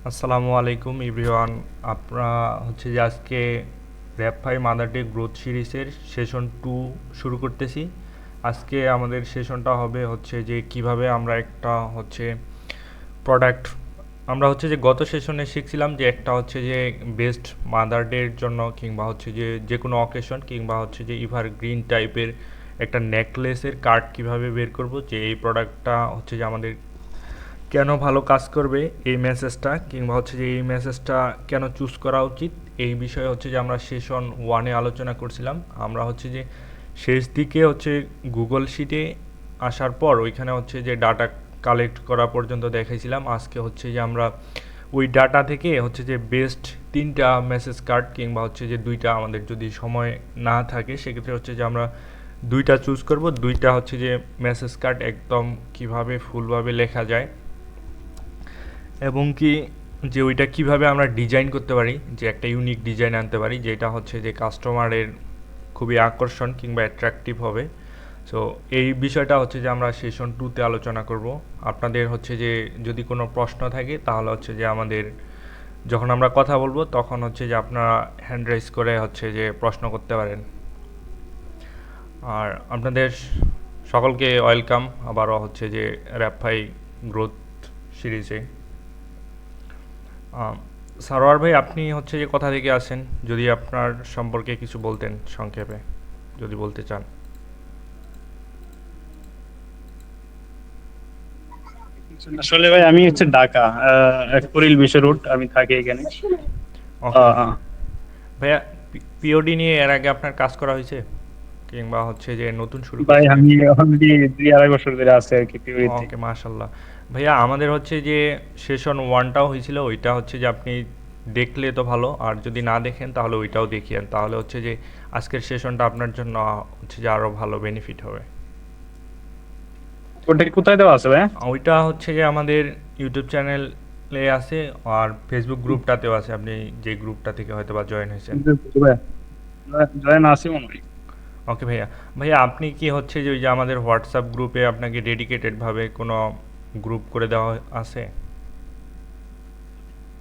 আসসালামু আলাইকুম এভরিওয়ান। আপনারা হচ্ছে যে আজকে র্যাপ ফাই মাদার ডে গ্রোথ সিরিজের সেশন 2 শুরু করতেছি। আজকে আমাদের সেশনটা হবে হচ্ছে যে কিভাবে আমরা একটা হচ্ছে প্রোডাক্ট, আমরা হচ্ছে যে গত সেশনে শিখছিলাম যে একটা হচ্ছে যে বেস্ট মাদার ডের জন্য কিংবা হচ্ছে যে যে কোনো অকেশন কিংবা হচ্ছে যে গ্রিন টাইপের একটা নেকলেসের কার্ড কিভাবে বের করব, যে এই প্রোডাক্টটা হচ্ছে যে আমাদের কেন ভালো কাজ করবে, এই মেসেজটা কিংবা হচ্ছে যে এই মেসেজটা কেন চুজ করা উচিত, এই বিষয়ে হচ্ছে যে আমরা সেশন ওয়ানে আলোচনা করছিলাম। আমরা হচ্ছে যে শেষ দিকে হচ্ছে গুগল শিটে আসার পর ওইখানে হচ্ছে যে ডাটা কালেক্ট করা পর্যন্ত দেখাইছিলাম। আজকে হচ্ছে যে আমরা ওই ডাটা থেকে হচ্ছে যে বেস্ট তিনটা মেসেজ কার্ড কিংবা হচ্ছে যে দুইটা, আমাদের যদি সময় না থাকে সেক্ষেত্রে হচ্ছে যে আমরা দুইটা চুজ করব। দুইটা হচ্ছে যে মেসেজ কার্ড একদম কিভাবে ফুলভাবে লেখা যায় এবং কি যে ওইটা কিভাবে আমরা ডিজাইন করতে পারি, যে একটা ইউনিক ডিজাইন আনতে পারি যেটা হচ্ছে যে কাস্টমারের খুবই আকর্ষণ কিংবা অ্যাট্রাকটিভ হবে। সো এই বিষয়টা হচ্ছে যে আমরা সেশন 2তে আলোচনা করব। আপনাদের হচ্ছে যে যদি কোনো প্রশ্ন থাকে তাহলে হচ্ছে যে আমাদের যখন আমরা কথা বলবো তখন হচ্ছে যে আপনারা হ্যান্ড রাইজ করে হচ্ছে যে প্রশ্ন করতে পারেন। আর আপনাদের সকলকে ওয়েলকাম আবারও হচ্ছে যে র্যাপাই গ্রোথ সিরিজে। সারোয়ার ভাই, আপনি হচ্ছে যে কোথা থেকে আসেন, যদি আপনার সম্পর্কে কিছু বলতেন সংক্ষেপে, যদি বলতে চান। আসলে ভাই আমি হচ্ছে ঢাকা কুড়িল বিশ্ব রুট আমি থাকি এখানে। ওকে আহ, ভাইয়া, পিওডি নিয়ে এর আগে আপনার কাজ করা হয়েছে কিংবা হচ্ছে যে নতুন শুরু ভাই করছেন? আমি অলরেডি 2-2.5 বছর ধরে আছে আর কি পিউরিতে। ওকে, মাশাল্লাহ। ভাইয়া, আমাদের হচ্ছে যে সেশন ওয়ানটাও হয়েছিল, ওইটা হচ্ছে যে আপনি দেখলে তো ভালো, আর যদি না দেখেন তাহলে ওইটাও দেখিয়েন, তাহলে হচ্ছে যে আজকের সেশনটা আপনার জন্য হচ্ছে যে আরও ভালো বেনিফিট হবে। ওটা কি কোথায় দেওয়া আছে ভাই? ওইটা হচ্ছে যে আমাদের ইউটিউব চ্যানেলে আছে, আর ফেসবুক গ্রুপটাতেও আছে, আপনি যে গ্রুপটা থেকে হয়তো বা জয়েন হয়েছেন। ভাই জয়েন আছে মনে হয়। ওকে ভাইয়া। ভাইয়া, আপনি কি হচ্ছে যে ওই যে আমাদের হোয়াটসঅ্যাপ গ্রুপে আপনাকে ডেডিকেটেডভাবে কোনো গ্রুপ করে দেওয়া আছে?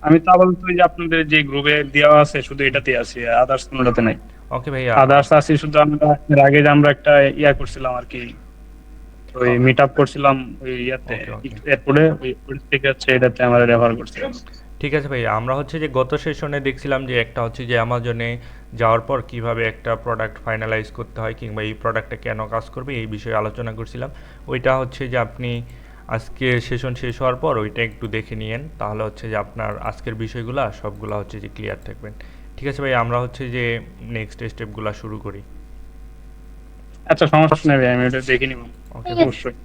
আমি তো আপাতত ওই যে আপনাদের যে গ্রুপে দেওয়া আছে শুধু এটাতে আছি, আদার্স কোনোটাতে নাই। ওকে ভাইয়া। আদার্স আছি শুধু আমরা এর আগে যে আমরা একটা ইয়া করছিলাম আর কি, ওই মিট আপ করছিলাম ওই ইয়াতে ওকে ওকে, এয়ারপোর্টে, ওই থেকে হচ্ছে এটাতে আমরা ব্যবহার করছিলাম। ঠিক আছে ভাইয়া। আমরা হচ্ছে যে গত সেশনে দেখছিলাম যে একটা হচ্ছে যে অ্যামাজনে যাওয়ার পর কিভাবে একটা প্রোডাক্ট ফাইনালাইজ করতে হয় কিংবা এই প্রোডাক্টটা কেন কাজ করবে এই বিষয়ে আলোচনা করছিলাম। ওইটা হচ্ছে যে আপনি আজকে সেশন শেষ হওয়ার পর ওইটা একটু দেখে নিয়েন, তাহলে হচ্ছে যে আপনার আজকের বিষয়গুলো সবগুলো হচ্ছে যে ক্লিয়ার থাকবেন। ঠিক আছে ভাই, আমরা হচ্ছে যে নেক্সট স্টেপগুলো শুরু করি। আচ্ছা সমস্যা নেই ভাই, আমি ওটা দেখে নিবো ওকে ভাই। অবশ্যই।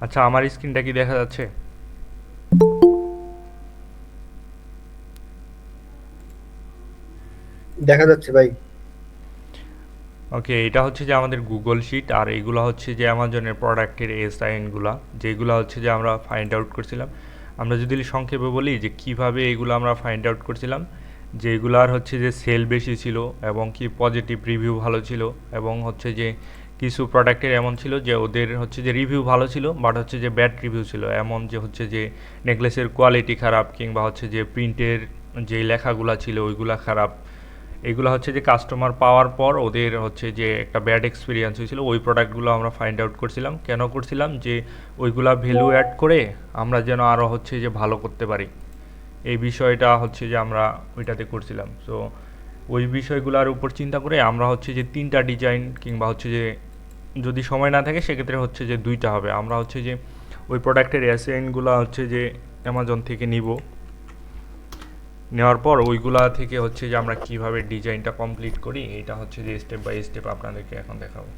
আচ্ছা, আমার স্ক্রিনটা কি দেখা যাচ্ছে? দেখা যাচ্ছে ভাই। ওকে, এটা হচ্ছে যে আমাদের গুগল শিট, আর এইগুলো হচ্ছে যে অ্যামাজনের প্রোডাক্টের এসআইএনগুলো, যেগুলো হচ্ছে যে আমরা ফাইন্ড আউট করছিলাম। আমরা যদি সংক্ষেপে বলি যে কিভাবে এগুলো আমরা ফাইন্ড আউট করছিলাম, যে এগুলার হচ্ছে যে সেল বেশি ছিল এবং কি পজিটিভ রিভিউ ভালো ছিল, এবং হচ্ছে যে কিছু প্রোডাক্টের এমন ছিল যে ওদের হচ্ছে যে রিভিউ ভালো ছিল বাট হচ্ছে যে ব্যাড রিভিউ ছিল, এমন যে হচ্ছে যে নেকলেসের কোয়ালিটি খারাপ কিংবা হচ্ছে যে প্রিন্টের যে লেখাগুলা ছিল ওইগুলা খারাপ। এগুলো হচ্ছে যে কাস্টমার পাওয়ার পর ওদের হচ্ছে যে একটা ব্যাড এক্সপিরিয়েন্স হয়েছিল, ওই প্রোডাক্টগুলো আমরা ফাইন্ড আউট করছিলাম। কেন করছিলাম, যে ওইগুলা ভ্যালু অ্যাড করে আমরা যেন আরও হচ্ছে যে ভালো করতে পারি, এই বিষয়টা হচ্ছে যে আমরা ওইটাতে করছিলাম। সো ওই বিষয়গুলোর উপর চিন্তা করে আমরা হচ্ছে যে তিনটা ডিজাইন কিংবা হচ্ছে যে যদি সময় না থাকে সেক্ষেত্রে হচ্ছে যে দুইটা হবে, আমরা হচ্ছে যে ওই প্রোডাক্টের অ্যাসাইনগুলো হচ্ছে যে অ্যামাজন থেকে নিব। নেওয়ার পর ওইগুলা থেকে হচ্ছে যে আমরা কিভাবে ডিজাইনটা কমপ্লিট করি, এটা হচ্ছে যে স্টেপ বাই স্টেপ আপনাদেরকে এখন দেখাবো।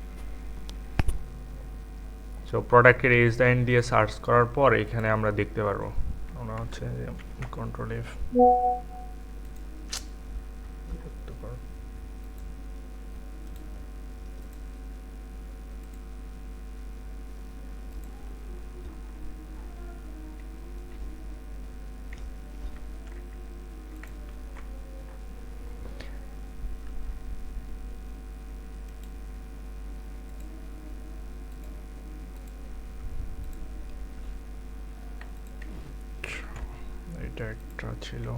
সো প্রোডাক্টের ডিজাইন দিয়ে সার্চ করার পর এখানে আমরা দেখতে পারবো, আমরা হচ্ছে যে কন্ট্রোল এফ করতে পারবো। ট্যাগটা ছিল।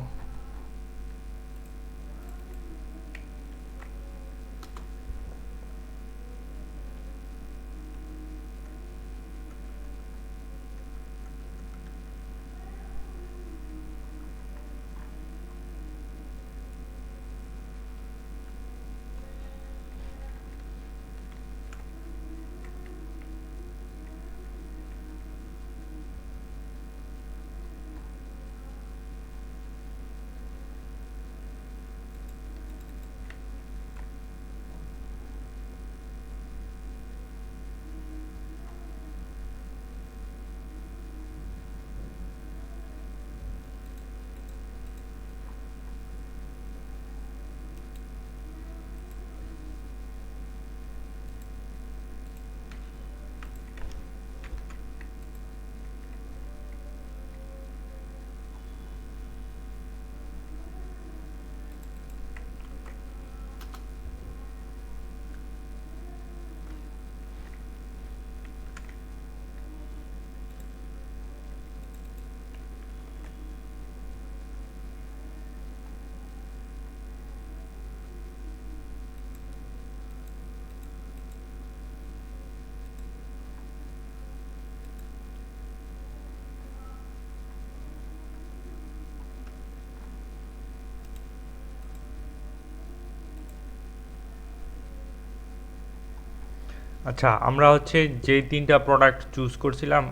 আচ্ছা, আমরা হচ্ছে যেই ৩টা প্রোডাক্ট চুজ করছিলাম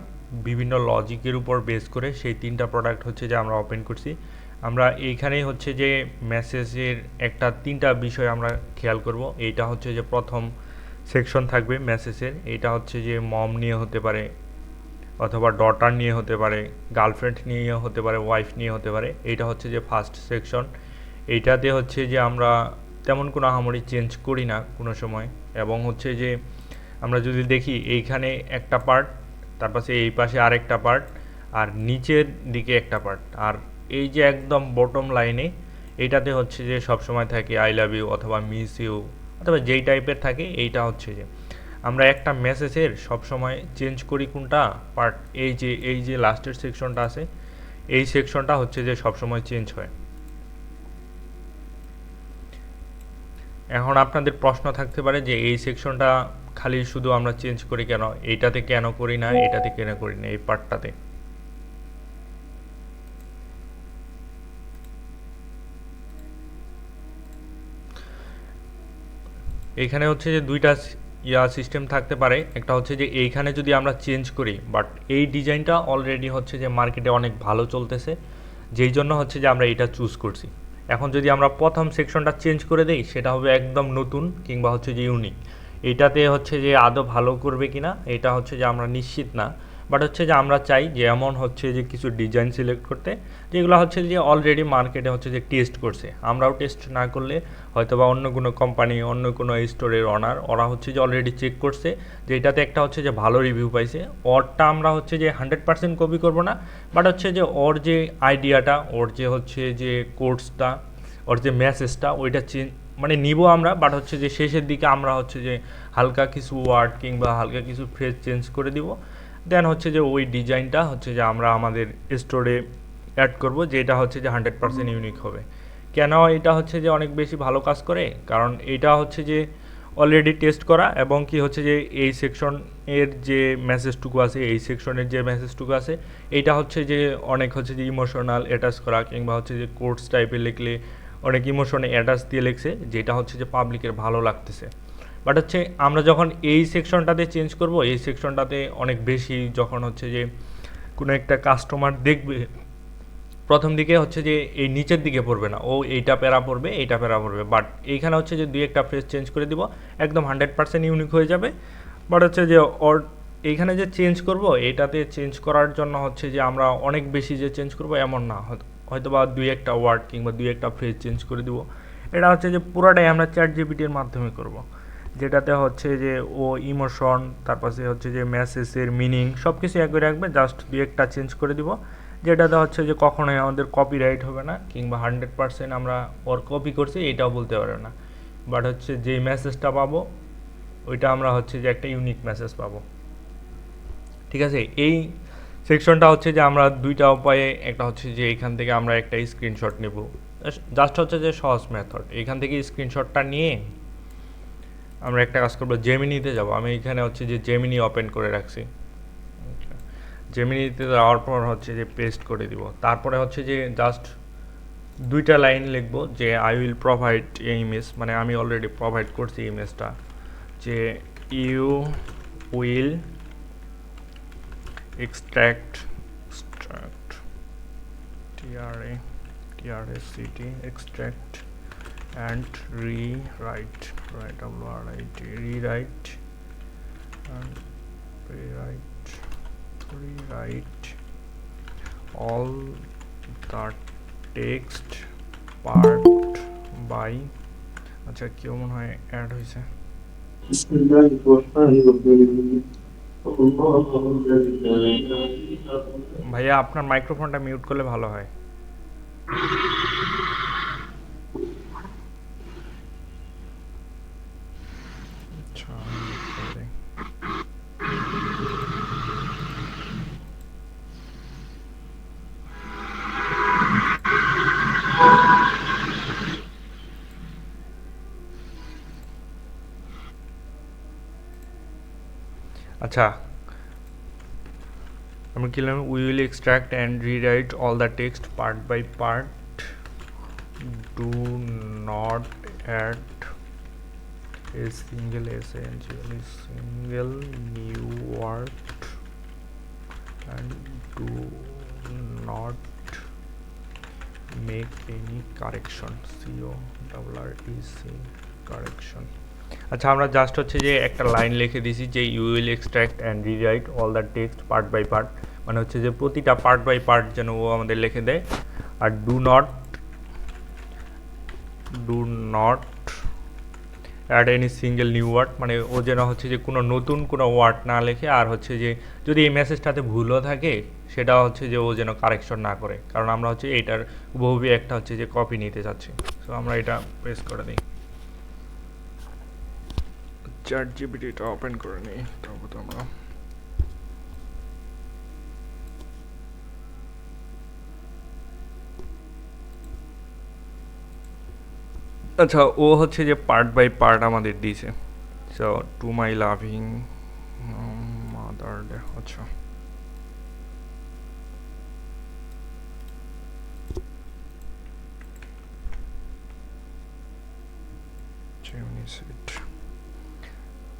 বিভিন্ন লজিকের উপর বেস করে, সেই ৩টা প্রোডাক্ট হচ্ছে যে আমরা ওপেন করছি। আমরা এইখানেই হচ্ছে যে মেসেজের একটা ৩টা বিষয় আমরা খেয়াল করব। এইটা হচ্ছে যে প্রথম সেকশন থাকবে মেসেজের, এইটা হচ্ছে যে মম নিয়ে হতে পারে, অথবা ডটার নিয়ে হতে পারে, গার্লফ্রেন্ড নিয়ে হতে পারে, ওয়াইফ নিয়ে হতে পারে। এইটা হচ্ছে যে ফার্স্ট সেকশন। এইটাতে হচ্ছে যে আমরা তেমন কোনো আহামরি চেঞ্জ করি না কোনো সময়। এবং হচ্ছে যে আমরা যদি দেখি এইখানে একটা পার্ট, তার পাশে এই পাশে আরেকটা পার্ট, আর নিচের দিকে একটা পার্ট, আর এই যে একদম বটম লাইনে এইটাতে হচ্ছে যে সবসময় থাকে আই লাভ ইউ অথবা মিস ইউ অথবা যেই টাইপের থাকে। এইটা হচ্ছে যে আমরা একটা মেসেজের সবসময় চেঞ্জ করি কোনটা পার্ট, এই যে লাস্টের সেকশনটা আছে, এই সেকশনটা হচ্ছে যে সবসময় চেঞ্জ হয়। এখন আপনাদের প্রশ্ন থাকতে পারে যে এই সেকশনটা খালি শুধু আমরা চেঞ্জ করি কেন, এইটাতে কেন করি না, এটাতে কেন করি না, এই পার্টটাতে। এইখানে হচ্ছে যে দুইটা সিস্টেম থাকতে পারে। একটা হচ্ছে যে এইখানে যদি আমরা চেঞ্জ করি, বাট এই ডিজাইনটা অলরেডি হচ্ছে যে মার্কেটে অনেক ভালো চলতেছে, যেই জন্য হচ্ছে যে আমরা এটা চুজ করছি। এখন যদি আমরা প্রথম সেকশনটা চেঞ্জ করে দেই, সেটা হবে একদম নতুন কিংবা হচ্ছে যে ইউনিক। এটাতে হচ্ছে যে আদৌ ভালো করবে কিনা এটা হচ্ছে যে আমরা নিশ্চিত না, বাট হচ্ছে যে আমরা চাই যে এমন হচ্ছে যে কিছু ডিজাইন সিলেক্ট করতে যেগুলো হচ্ছে যে অলরেডি মার্কেটে হচ্ছে যে টেস্ট করছে। আমরাও টেস্ট না করলে হয়তো বা অন্য কোনো কোম্পানি, অন্য কোনো স্টোরের অনার, ওরা হচ্ছে যে অলরেডি চেক করছে যে এটাতে একটা হচ্ছে যে ভালো রিভিউ পাইছে, ওরটা আমরা হচ্ছে যে 100% কপি করব না, বাট হচ্ছে যে ওর যে আইডিয়াটা, ওর যে হচ্ছে যে কোর্সটা, ওর যে মেসেজটা, ওইটা মানে নিব আমরা, বাট হচ্ছে যে শেষের দিকে আমরা হচ্ছে যে হালকা কিছু ওয়ার্ড কিংবা হালকা কিছু ফ্রেজ চেঞ্জ করে দিব। দেন হচ্ছে যে ওই ডিজাইনটা হচ্ছে যে আমরা আমাদের স্টোরে অ্যাড করব, যেটা হচ্ছে যে 100% ইউনিক হবে। কেন এটা হচ্ছে যে অনেক বেশি ভালো কাজ করে, কারণ এটা হচ্ছে যে অলরেডি টেস্ট করা, এবং কি হচ্ছে যে এই সেকশনের যে মেসেজটুকু আছে, এই সেকশনের যে মেসেজটুকু আছে, এইটা হচ্ছে যে অনেক হচ্ছে যে ইমোশনাল অ্যাটাচ করা, কিংবা হচ্ছে যে কোর্স টাইপের লিখলে অনেক ইমোশনে অ্যাটাচ দিয়ে লিখছে, যেটা হচ্ছে যে পাবলিকের ভালো লাগতেছে। বাট হচ্ছে আমরা যখন এই সেকশনটাতে চেঞ্জ করব, এই সেকশনটাতে অনেক বেশি যখন হচ্ছে যে কোনো একটা কাস্টমার দেখবে, প্রথম দিকে হচ্ছে যে এই নিচের দিকে পড়বে না, ও এইটা প্যারা পড়বে, এইটা প্যারা পড়বে, বাট এইখানে হচ্ছে যে দুই একটা ফ্রেজ চেঞ্জ করে দিব, একদম 100% ইউনিক হয়ে যাবে। বাট হচ্ছে যে ওর এইখানে যে চেঞ্জ করব, এটাতে চেঞ্জ করার জন্য হচ্ছে যে আমরা অনেক বেশি যে চেঞ্জ করব এমন না, হয়তো বা দুই একটা ওয়ার্ড কিংবা দুই একটা ফ্রেজ চেঞ্জ করে দিব। এটা হচ্ছে যে পুরাটাই আমরা চ্যাট জিপিটির মাধ্যমে করব, যেটাতে হচ্ছে যে ও ইমোশন, তারপরে হচ্ছে যে মেসেজের মিনিং সব কিছু একই রাখবে, জাস্ট দুই একটা চেঞ্জ করে দিব, যেটাতে হচ্ছে যে কখনোই আমাদের কপিরাইট হবে না, কিংবা 100% আমরা ওর কপি করছি এটাও বলতে পারবে না। বাট হচ্ছে যেই মেসেজটা পাবো, ওইটা আমরা হচ্ছে যে একটা ইউনিক মেসেজ পাবো। ঠিক আছে, এই সেকশনটা হচ্ছে যে আমরা দুইটা উপায়ে, একটা হচ্ছে যে এখান থেকে আমরা একটা স্ক্রিনশট নেব, জাস্ট হচ্ছে যে সহজ মেথড। এখান থেকে স্ক্রিনশটটা নিয়ে আমরা একটা কাজ করবো, জেমিনিতে যাব। আমি এখানে হচ্ছে যে জেমিনি ওপেন করে রাখছি। জেমিনিতে যাওয়ার পর হচ্ছে যে পেস্ট করে দিব। তারপরে হচ্ছে যে জাস্ট দুইটা লাইন লিখবো যে I will provide a image, মানে আমি অলরেডি প্রোভাইড করছি ইমেজটা, যে you will extract TRACT extract and rewrite and rewrite all the text part by, আচ্ছা কেউ মনে হয় অ্যাড হয়েছে। ভাইয়া আপনার মাইক্রোফোনটা মিউট করলে ভালো হয়। আচ্ছা mute করে দেই। আচ্ছা আমি কি লিখলাম, we will extract and rewrite all the text part by part, do not add a single essentially single new word and do not make any correction, CORREC correction। আচ্ছা আমরা জাস্ট হচ্ছে যে একটা লাইন লিখে দিয়েছি যে you will extract and rewrite all the text part by part, মানে হচ্ছে যে প্রতিটা পার্ট বাই পার্ট যেন ও আমাদের লিখে দেয়। আর do not add any single new word, মানে ও যেন হচ্ছে যে কোনো নতুন কোনো ওয়ার্ড না লেখে। আর হচ্ছে যে যদি এই মেসেজটাতে ভুলও থাকে সেটা হচ্ছে যে ও যেন কারেকশন না করে, কারণ আমরা হচ্ছে এইটার বহুবি একটা হচ্ছে যে কপি নিতে চাচ্ছি। সো আমরা এটা প্রেস করে দিই, চ্যাট জিপিটিটা ওপেন করে নিই তারপর তো আমরা। আচ্ছা ও হচ্ছে যে পার্ট বাই পার্ট আমাদের দিয়েছে। So two my loving mother, আচ্ছা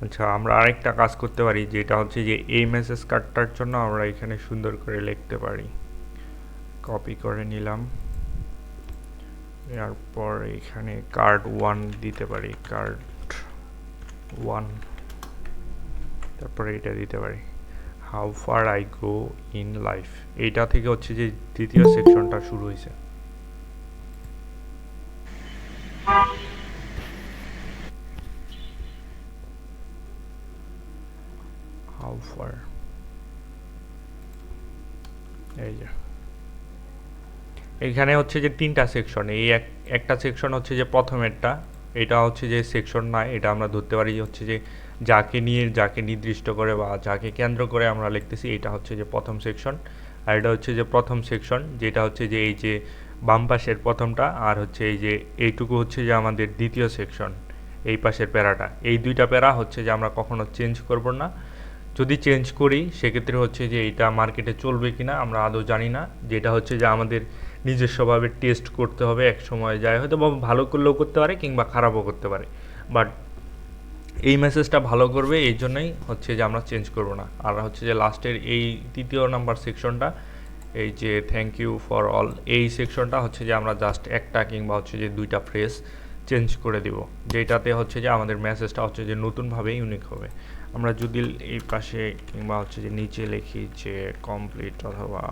আচ্ছা আমরা আরেকটা কাজ করতে পারি, যেটা হচ্ছে যে এই মেসেজ কার্ডটার জন্য আমরা এখানে সুন্দর করে লিখতে পারি। কপি করে নিলাম, এরপর এখানে কার্ড 1 দিতে পারি, কার্ড 1, তারপরে এটা দিতে পারি how far I go in life. এইটা থেকে হচ্ছে যে দ্বিতীয় সেকশনটা শুরু হয়েছে। হাউ ফার, এই যে এখানে হচ্ছে যে তিনটা সেকশন, এই একটা সেকশন হচ্ছে যে প্রথমেরটা, এটা হচ্ছে যে সেকশন না, এটা আমরা ধরতে পারি হচ্ছে যে যাকে নিয়ে, যাকে নির্দিষ্ট করে বা যাকে কেন্দ্র করে আমরা লিখতেছি, এটা হচ্ছে যে প্রথম সেকশন। আর এটা হচ্ছে যে প্রথম সেকশন, যেটা হচ্ছে যে এই যে বাম পাশের প্রথমটা, আর হচ্ছে এই যে এইটুকু হচ্ছে যে আমাদের দ্বিতীয় সেকশন, এই পাশের প্যারাটা। এই দুইটা প্যারা হচ্ছে যে আমরা কখনো চেঞ্জ করব না। যদি চেঞ্জ করি সেক্ষেত্রে হচ্ছে যে এটা মার্কেটে চলবে কিনা আমরা আদৌ জানি না, যেটা হচ্ছে যে আমাদের নিজস্বভাবে টেস্ট করতে হবে। এক সময় যায় হয়তো বা ভালো করলেও করতে পারে কিংবা খারাপও করতে পারে, বাট এই মেসেজটা ভালো করবে এই জন্যই হচ্ছে যে আমরা চেঞ্জ করব না। আর হচ্ছে যে লাস্টের এই তৃতীয় নাম্বার সেকশনটা, এই যে থ্যাংক ইউ ফর অল, এই সেকশনটা হচ্ছে যে আমরা জাস্ট একটা কিংবা হচ্ছে যে দুইটা ফ্রেজ চেঞ্জ করে দিব, যেটাতে হচ্ছে যে আমাদের মেসেজটা হচ্ছে যে নতুনভাবে ইউনিক হবে। আমরা যদি এই পাশে কিংবা হচ্ছে যে নিচে লিখি যে কমপ্লিট, অথবা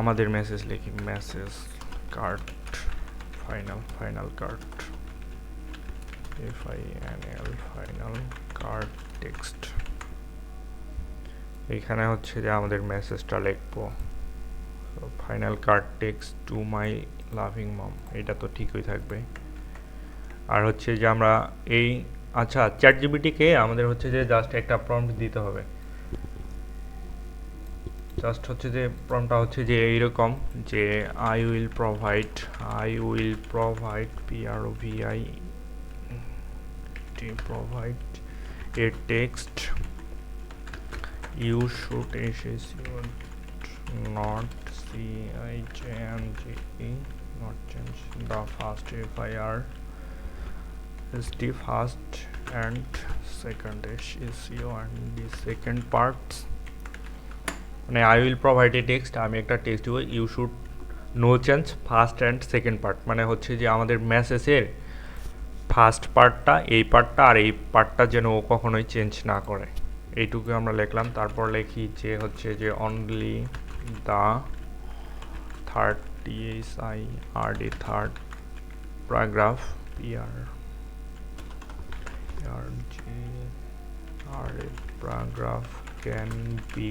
আমাদের মেসেজ লিখি message card final card, FINAL final card text. এখানে হচ্ছে যে আমাদের মেসেজটা লিখবো final card text to my loving mom, এটা তো ঠিকই থাকবে। আর হচ্ছে যে আমরা এই, আচ্ছা চ্যাট জিপিটিকে আমাদের হচ্ছে যে জাস্ট একটা প্রম্পট দিতে হবে জাস্ট হচ্ছে যে প্রম্পটটা হচ্ছে যে এইরকম যে I will provide PROVI provide a text you should not change the first FIR is the first and second SEO and the second parts মানে I will provide a text, আমি একটা টেক্সট দিব, you should no change first and second part, মানে হচ্ছে যে আমাদের মেসেজের first পার্টটা, এই পার্টটা আর এই পার্টটা যেন ও কখনোই চেঞ্জ না করে, এইটুকু আমরা লিখলাম। তারপর লিখি যে হচ্ছে যে only the third THIRD third paragraph paragraph can be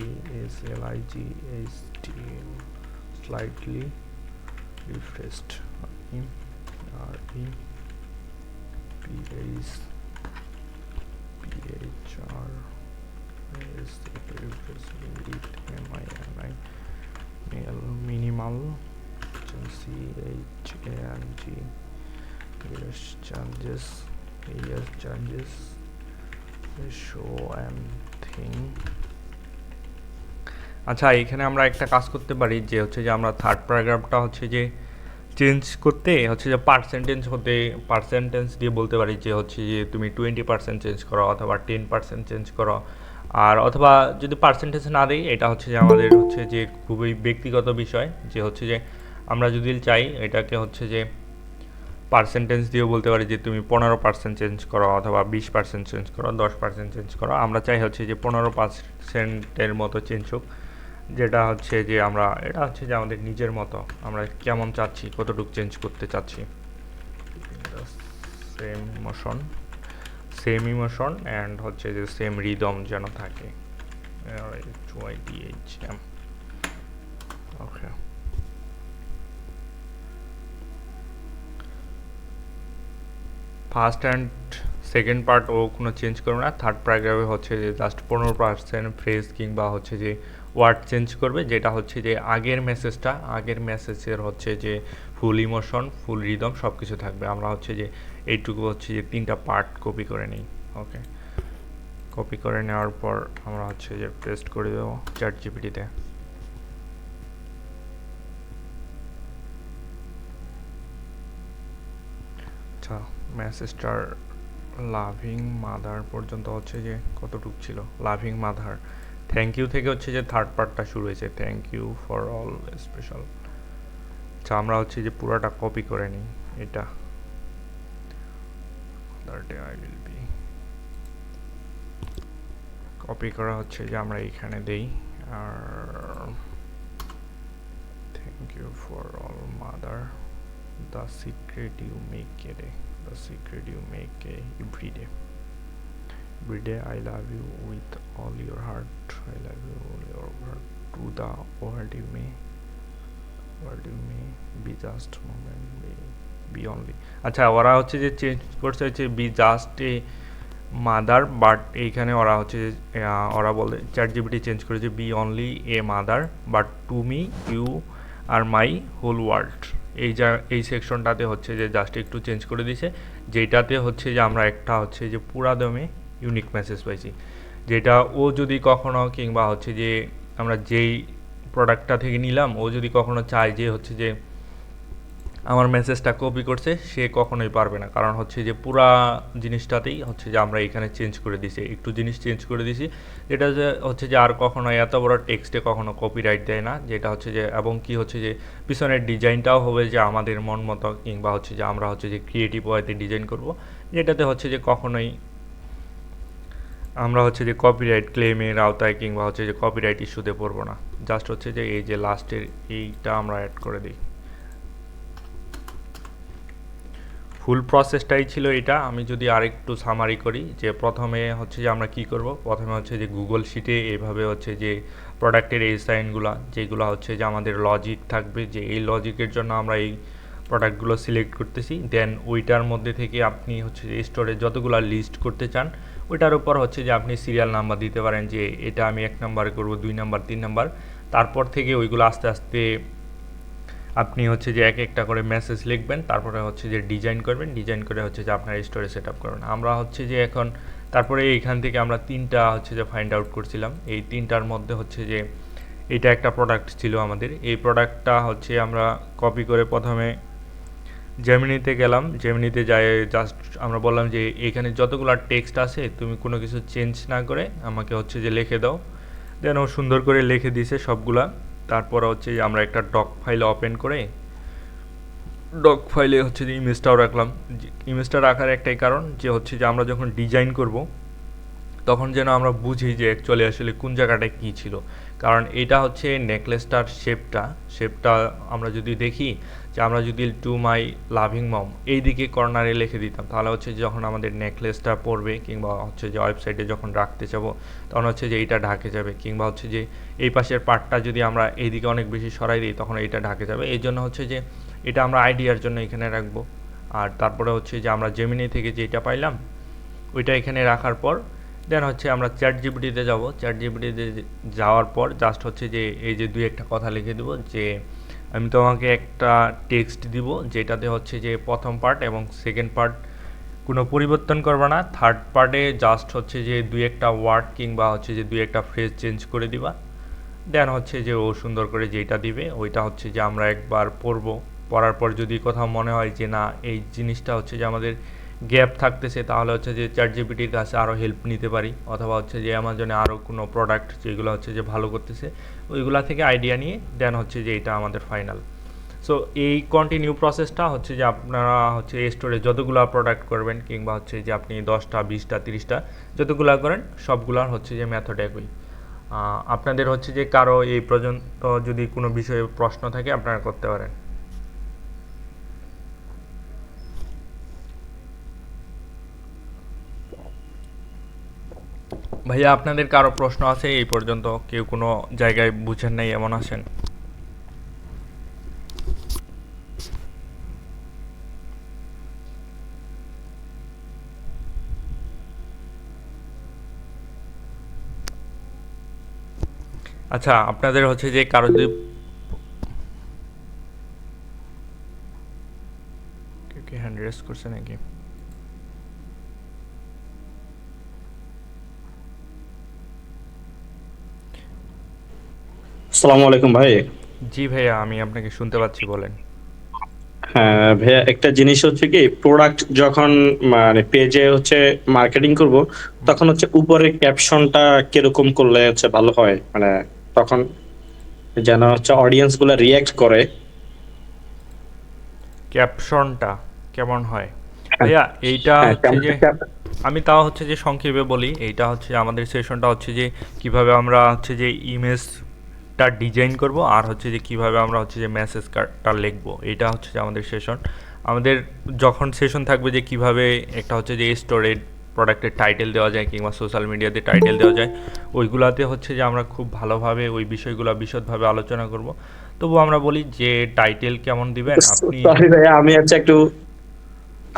slightly refreshed. Minimal changes show and thing। আচ্ছা, এখানে আমরা একটা কাজ করতে পারি যে হচ্ছে যে আমরা থার্ড প্যারাগ্রাফটা হচ্ছে যে চেঞ্জ করতে হচ্ছে যে পার্সেন্টেজ দিয়ে বলতে পারি যে হচ্ছে যে তুমি 20% চেঞ্জ করো অথবা 10% চেঞ্জ করো, আর অথবা যদি পার্সেন্টেজ না দিই, এটা হচ্ছে যে আমাদের হচ্ছে যে খুবই ব্যক্তিগত বিষয়, যে হচ্ছে যে আমরা যদি চাই এটাকে হচ্ছে যে পার্সেন্টেজ দিয়েও বলতে পারি যে তুমি 15% চেঞ্জ করো অথবা 20% চেঞ্জ করো, 10% চেঞ্জ করো। আমরা চাই হচ্ছে যে 15%-এর মতো চেঞ্জ হোক, যেটা হচ্ছে যে আমরা, এটা হচ্ছে যে আমাদের নিজের মতো, আমরা কেমন চাচ্ছি, কতটুকু চেঞ্জ করতে চাচ্ছি। সেম ইমোশন অ্যান্ড হচ্ছে যে সেম রিদম যেন থাকে। ওকে, ফার্স্ট অ্যান্ড সেকেন্ড পার্ট ও কোনো চেঞ্জ করবে না। থার্ড প্যারাগ্রাফে হচ্ছে যে জাস্ট 15% ফ্রেজ কিংবা হচ্ছে যে ওয়ার্ড চেঞ্জ করবে, যেটা হচ্ছে যে আগের মেসেজের হচ্ছে যে ফুল ইমোশন, ফুল রিদম সব কিছু থাকবে। আমরা হচ্ছে যে এইটুকু হচ্ছে যে 3টা পার্ট কপি করে নিই। ওকে, কপি করে নেওয়ার পর আমরা হচ্ছে যে পেস্ট করে দেবো ChatGPT-তে। আচ্ছা, মেসেজটার লাভিং মাদার পর্যন্ত হচ্ছে যে কতটুক ছিল, লাভিং মাদার, থ্যাংক ইউ থেকে হচ্ছে যে থার্ড পার্টটা শুরু হয়েছে, thank you for all special. আচ্ছা, আমরা হচ্ছে যে পুরোটা কপি করে নিই, এটা কপি করা হচ্ছে যে আমরা এইখানে দেই, আর thank you for all mother, the secret you make every day I love you with all your heart, to the world you may be just moment, be only। আচ্ছা, ওরা হচ্ছে যে চেঞ্জ করছে হচ্ছে be just a mother, but এইখানে ওরা হচ্ছে যে ওরা বলে ChatGPT চেঞ্জ করেছে be only a mother, but to me you are my whole world. এই সেকশনটাতে হচ্ছে যে জাস্ট একটু চেঞ্জ করে দিয়েছে, যেটাতে হচ্ছে যে আমরা একটা হচ্ছে যে পুরা দমে ইউনিক মেসেজ পাইছি, যেটা ও যদি কখনো কিংবা হচ্ছে যে আমরা যেই প্রোডাক্টটা থেকে নিলাম, ও যদি কখনো চায় যে হচ্ছে যে আমার মেসেজটা কপি করছে, সে কখনোই পারবে না, কারণ হচ্ছে যে পুরা জিনিসটাতেই হচ্ছে যে আমরা এখানে চেঞ্জ করে দিছি, একটু জিনিস চেঞ্জ করে দিছি, যেটা যে হচ্ছে যে আর কখনো এত বড় টেক্সটে কখনো কপিরাইট দেয় না, যেটা হচ্ছে যে এবং কি হচ্ছে যে পিছনের ডিজাইনটাও হবে যে আমাদের মন মতো, কিংবা হচ্ছে যে আমরা হচ্ছে যে ক্রিয়েটিভ ওয়েতে ডিজাইন করব, যেটাতে হচ্ছে যে কখনোই আমরা হচ্ছে যে কপিরাইট ক্লেমের আওতায় কিংবা হচ্ছে যে কপিরাইট ইস্যুতে পড়বো না। জাস্ট হচ্ছে যে এই যে লাস্টের এইটা আমরা অ্যাড করে দিই। ফুল প্রসেসটাই ছিল এটা। আমি যদি আরেকটু সামারি করি, যে প্রথমে হচ্ছে যে আমরা কি করব, প্রথমে হচ্ছে যে গুগল শিটে এইভাবে হচ্ছে যে প্রোডাক্টের এই সাইনগুলো, যেগুলো হচ্ছে যে আমাদের লজিক থাকবে, যে এই লজিকের জন্য আমরা এই প্রোডাক্টগুলো সিলেক্ট করতেছি, দেন ওইটার মধ্যে থেকে আপনি হচ্ছে যে স্টোরে যতগুলো লিস্ট করতে চান, ওইটার উপর হচ্ছে যে আপনি সিরিয়াল নাম্বার দিতে পারেন, যে এটা আমি 1 নাম্বারে করব, 2 নাম্বার, 3 নাম্বার, তারপর থেকে ওইগুলো আস্তে আস্তে আপনি হচ্ছে যে এক একটা করে মেসেজ লিখবেন, তারপরে হচ্ছে যে ডিজাইন করবেন, ডিজাইন করে হচ্ছে যে আপনার স্টোরে সেট আপ করবেন। আমরা হচ্ছে যে এখন তারপরে এইখান থেকে আমরা 3টা হচ্ছে যে ফাইন্ড আউট করছিলাম। এই 3টার মধ্যে হচ্ছে যে এটা একটা প্রোডাক্ট ছিল আমাদের। এই প্রোডাক্টটা হচ্ছে আমরা কপি করে প্রথমে জেমিনিতে গেলাম, জেমিনিতে যাই জাস্ট আমরা বললাম যে এখানে যতগুলো টেক্সট আছে তুমি কোনো কিছু চেঞ্জ না করে আমাকে হচ্ছে যে লিখে দাও। দেন ও সুন্দর করে লিখে দিয়েছে সবগুলা। তারপর হচ্ছে যে আমরা একটা ডক ফাইল ওপেন করে ডক ফাইলে হচ্ছে যে ইমেজটাও রাখলাম। ইমেজটা রাখার একটাই কারণ যে হচ্ছে যে আমরা যখন ডিজাইন করব তখন যেন আমরা বুঝি যে অ্যাকচুয়ালি আসলে কোন জায়গাটায় কী ছিল। কারণ এটা হচ্ছে নেকলেসটার শেপটা আমরা যদি দেখি যে আমরা যদি টু মাই লাভিং মম এই দিকে কর্নারে লিখে দিতাম, তাহলে হচ্ছে যখন আমাদের নেকলেসটা পড়বে কিংবা হচ্ছে যে ওয়েবসাইটে যখন রাখতে যাবো তখন হচ্ছে যে এইটা ঢাকে যাবে, কিংবা হচ্ছে যে এই পাশের পার্টটা যদি আমরা এইদিকে অনেক বেশি সরাই দিই তখন এইটা ঢাকে যাবে। এই জন্য হচ্ছে যে এটা আমরা আইডিয়ার জন্য এখানে রাখবো। আর তারপরে হচ্ছে যে আমরা জেমিনি থেকে যেটা পাইলাম ওইটা এখানে রাখার পর দেন হচ্ছে আমরা চ্যাট জিপিটিতে যাব। চ্যাট জিপিটিতে যাওয়ার পর জাস্ট হচ্ছে যে এই যে দুই একটা কথা লিখে দেবো যে আমি তোমাকে একটা টেক্সট দিব যেটাতে হচ্ছে যে প্রথম পার্ট এবং সেকেন্ড পার্ট কোনো পরিবর্তন করবে না, থার্ড পার্টে জাস্ট হচ্ছে যে দুই একটা ওয়ার্ড কিংবা হচ্ছে যে দুই একটা ফ্রেজ চেঞ্জ করে দিবা। দেন হচ্ছে যে ও সুন্দর করে যেটা দিবে ওইটা হচ্ছে যে আমরা একবার পড়বো, পড়ার পর যদি কোথাও মনে হয় যে না এই জিনিসটা হচ্ছে যে আমাদের গ্যাপ থাকতেছে তাহলে হচ্ছে যে চ্যাট জিপিটির কাছে আরও হেল্প নিতে পারি, অথবা হচ্ছে যে অ্যামাজনে আরও কোনো প্রোডাক্ট যেগুলো হচ্ছে যে ভালো করতেছে ওইগুলা থেকে আইডিয়া নিয়ে দেন হচ্ছে যে এটা আমাদের ফাইনাল। সো এই কন্টিনিউ প্রসেসটা হচ্ছে যে আপনারা হচ্ছে স্টোরে যতগুলো প্রোডাক্ট করবেন কিংবা হচ্ছে যে আপনি 10টা 20টা 30টা যতগুলো করেন সবগুলার হচ্ছে যে মেথড একই। আপনাদের হচ্ছে যে কারো এই পর্যন্ত যদি কোনো বিষয়ে প্রশ্ন থাকে আপনারা করতে পারেন। ভাইয়া আপনাদের কারো প্রশ্ন আছে এই পর্যন্ত? কেউ কোনো জায়গায় বুঝেন নাই এমন আছেন? আচ্ছা আপনাদের হচ্ছে যে কারো যদি কেউ কি হ্যান্ড রেজ করছে নাকি? আসসালামু আলাইকুম ভাই। জি ভাইয়া আমি আপনাকে শুনতে পাচ্ছি, বলেন। হ্যাঁ ভাইয়া, একটা জিনিস হচ্ছে কি, প্রোডাক্ট যখন মানে পেজে হচ্ছে মার্কেটিং করব তখন হচ্ছে উপরে ক্যাপশনটা কিরকম করলে হচ্ছে ভালো হয়, মানে তখন যেন হচ্ছে অডিয়েন্স গুলা রিয়াক্ট করে। ক্যাপশনটা কেমন হয় হ্যাঁ, ভাইয়া? এইটা হ্যাঁ, হচ্ছে যে আমি তাও হচ্ছে যে সংক্ষেপে বলি। এইটা হচ্ছে আমাদের সেশনটা হচ্ছে যে কিভাবে আমরা হচ্ছে যে ইমেজটা ডিজাইন করব আর হচ্ছে যে কিভাবে আমরা হচ্ছে যে মেসেজ কার্ডটা লিখবো, এটা হচ্ছে যে আমাদের সেশন। আমাদের যখন সেশন থাকবে যে কিভাবে একটা হচ্ছে যে স্টোরে প্রোডাক্টের টাইটেল দেওয়া যায় কিংবা সোশ্যাল মিডিয়াতে টাইটেল দেওয়া যায় ওইগুলাতে হচ্ছে যে আমরা খুব ভালোভাবে ওই বিষয়গুলো বিশদভাবে আলোচনা করব। তবু আমরা বলি যে টাইটেল কেমন দিবেন আপনি। সরি ভাইয়া, আমি হচ্ছে একটু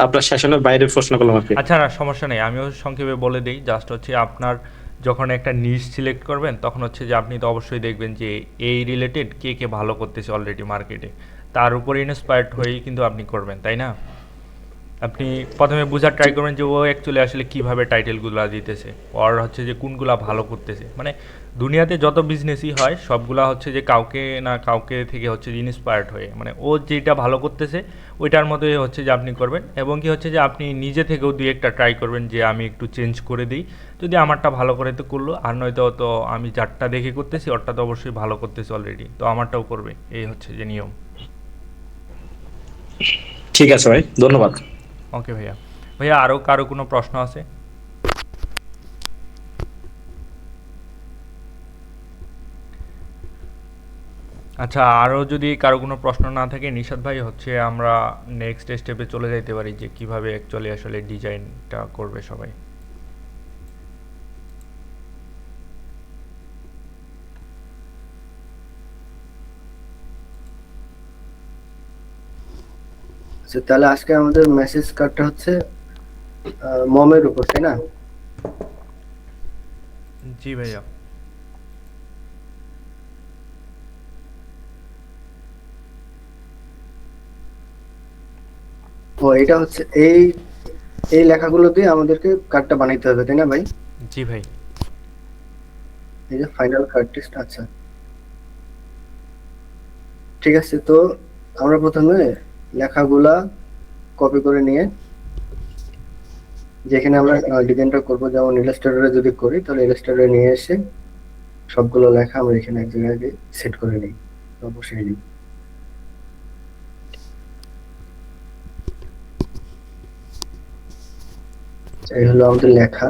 আপনার সেশনের বাইরে প্রশ্ন করলাম আর কি। আচ্ছা না সমস্যা নেই, আমিও সংক্ষেপে বলে দিই। জাস্ট হচ্ছে আপনার যখন একটা নিশ সিলেক্ট করবেন তখন হচ্ছে যে আপনি তো অবশ্যই দেখবেন যে এই রিলেটেড কে কে ভালো করতেছে অলরেডি মার্কেটে, তার উপরে ইন্সপায়ার্ড হয়েই কিন্তু আপনি করবেন, তাই না? আপনি প্রথমে বোঝার ট্রাই করবেন যে ও অ্যাকচুয়ালি আসলে কীভাবে টাইটেলগুলো দিতেছে, আর হচ্ছে যে কোনগুলা ভালো করতেছে। মানে দুনিয়াতে যত বিজনেসই হয় সবগুলা হচ্ছে যে কাউকে না কাউকে থেকে হচ্ছে যে ইন্সপায়ার্ড হয়ে, মানে ও যেটা ভালো করতেছে ওইটার মতোই হচ্ছে যে আপনি করবেন। এবং কি হচ্ছে যে আপনি নিজে থেকেও দুই একটা ট্রাই করবেন যে আমি একটু চেঞ্জ করে দিই, যদি আমারটা ভালো করে তো করলো, আর নয়তো তো আমি যারটা দেখে করতেছি ওরটা তো অবশ্যই ভালো করতেছে অলরেডি, তো আমারটাও করবে, এই হচ্ছে যে নিয়ম। ঠিক আছে ভাই, ধন্যবাদ। ওকে ভাইয়া। ভাইয়া আরও কারো কোনো প্রশ্ন আছে? আচ্ছা আরও যদি কারো কোনো প্রশ্ন না থাকে নিশাদ ভাই হচ্ছে আমরা নেক্সট স্টেপে চলে যাইতে পারি যে কিভাবে অ্যাকচুয়ালি আসলে ডিজাইনটা করবে সবাই। আচ্ছা তাহলে আজকে আমাদের মেসেজ কার্ডটা হচ্ছে মমের উপর, তাই না? জি ভাইয়া। ও এটা হচ্ছে এই এই লেখাগুলো দিয়ে আমাদেরকে কার্ডটা বানাইতে হবে, তাই না ভাই? জি ভাই। এই যে ফাইনাল কার্ড টেস্ট, আচ্ছা ঠিক আছে। তো আমরা প্রথমে লেখাগুলা কপি করে নিয়ে যেখানে আমরা ডিজাইনটা করবো, যেমন ইলাস্ট্রেটরে যদি করি তাহলে ইলাস্ট্রেটরে নিয়ে এসে সবগুলো লেখা আমরা এখানে এক জায়গায় সেট করে নিই, বসিয়ে নিই। এই হলো আমাদের লেখা।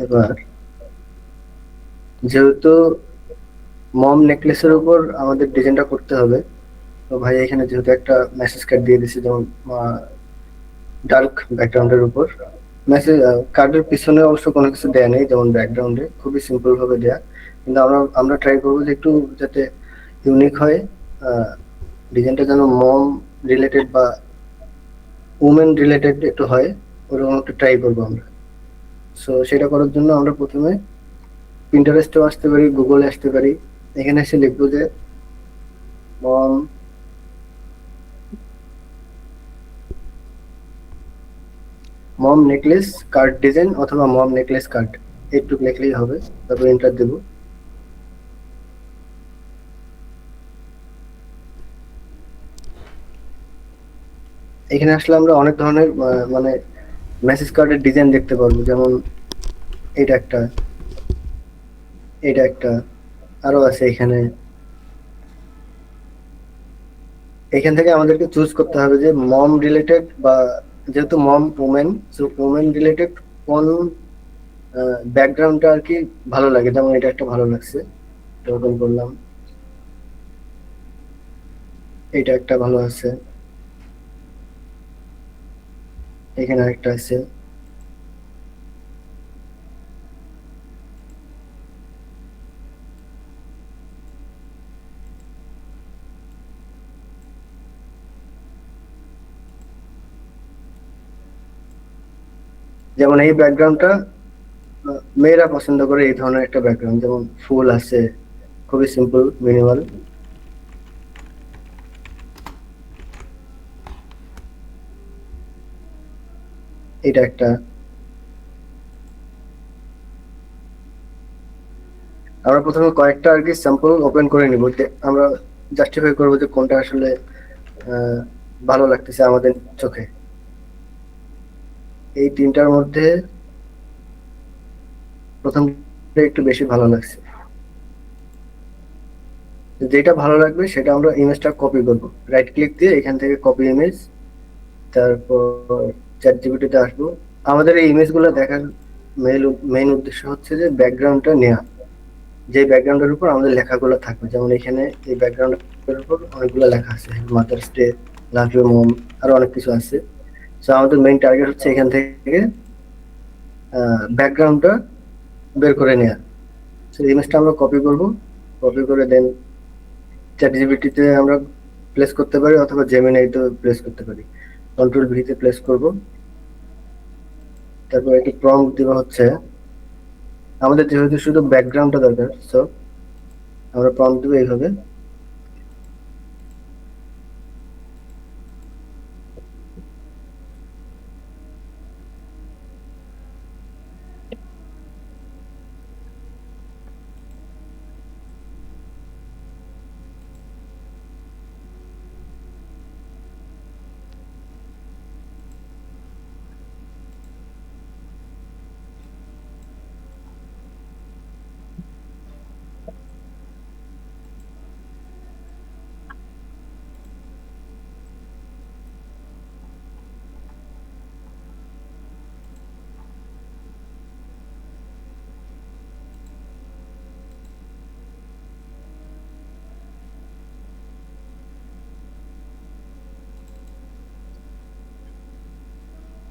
এবার যেহেতু মম নেকলেসের উপর আমাদের ডিজাইনটা করতে হবে, তো ভাই এখানে যেহেতু একটা মেসেজ কার্ড দিয়ে দিছি, যেমন ডার্ক ব্যাকগ্রাউন্ডের উপর মেসেজ কার্ডের পিছনে অবশ্য কোনো কিছু দেয়া নেই, যেমন ব্যাকগ্রাউন্ডে খুবই সিম্পল ভাবে দেয়া, কিন্তু আমরা ট্রাই করবো যে একটু যাতে ইউনিক হয়, ডিজাইনটা যেন মম রিলেটেড বা উমেন রিলেটেড একটু হয়, ওরকম একটু ট্রাই করবো আমরা। সো সেটা করার জন্য আমরা প্রথমে পিন্টারেস্টেও আসতে পারি, গুগলে আসতে পারি। এখানে এসে লিখবো যে মম মম নেকলেস কার্ড ডিজাইন অথবা মম নেকলেস কার্ড, একটু লিখলেই হবে। তারপর এন্টার দেব। এখানে আসলে আমরা অনেক ধরনের মানে মেসেজ কার্ডের ডিজাইন দেখতে পারবো, যেমন এটা একটা, এটা একটা, আরো আছে এখানে। এখান থেকে আমাদেরকে চুজ করতে হবে যে মম রিলেটেড বা যেহেতু মম উমেন, সো উমেন রিলেটেড কোন ব্যাকগ্রাউন্ডটা আর কি ভালো লাগে। যেমন এটা একটা ভালো লাগছে, ওপেন করলাম, এটা একটা ভালো আছে, এখানে আরেকটা আছে। যেমন এই ব্যাকগ্রাউন্ডটা মেয়েরা পছন্দ করে, এই ধরনের একটা ব্যাকগ্রাউন্ড, যেমন ফুল আছে, খুবই সিম্পল মিনিমাল। এটা একটা। আমরা প্রথমে কয়েকটা আর কি স্যাম্পল ওপেন করে নিব, আমরা জাস্টিফাই করবো যে কোনটা আসলে আহ, ভালো লাগতেছে আমাদের চোখে। এই তিনটার মধ্যে প্রথমটা একটু বেশি ভালো লাগছে। যেটা ভালো লাগবে সেটা আমরা ইমেজটা কপি করব, রাইট ক্লিক দিয়ে এখান থেকে কপি ইমেজ, তারপর চ্যাট জিপিটিতে আসবো। আমাদের এই ইমেজগুলো দেখার মেইন উদ্দেশ্য হচ্ছে যে ব্যাকগ্রাউন্ডটা নেওয়া, যে ব্যাকগ্রাউন্ডের উপর আমাদের লেখাগুলো থাকবে। যেমন এখানে এই ব্যাকগ্রাউন্ডের উপর অনেকগুলো লেখা আছে, mother's day, love you mom, আরো অনেক কিছু আছে। সো আমাদের মেইন টার্গেট হচ্ছে এখান থেকে ব্যাকগ্রাউন্ডটা বের করে নেওয়া। সো ইমেজটা আমরা কপি করব, কপি করে দেন চ্যাট জিপিটিতে আমরা প্লেস করতে পারি অথবা জেমিনাইতে প্লেস করতে পারি। কন্ট্রোল ভি তে প্লেস করব, তারপর একটি প্রম্পট দেওয়া হচ্ছে। আমাদের যেহেতু শুধু ব্যাকগ্রাউন্ডটা দরকার, সো আমরা প্রম্পট দেবো এইভাবে।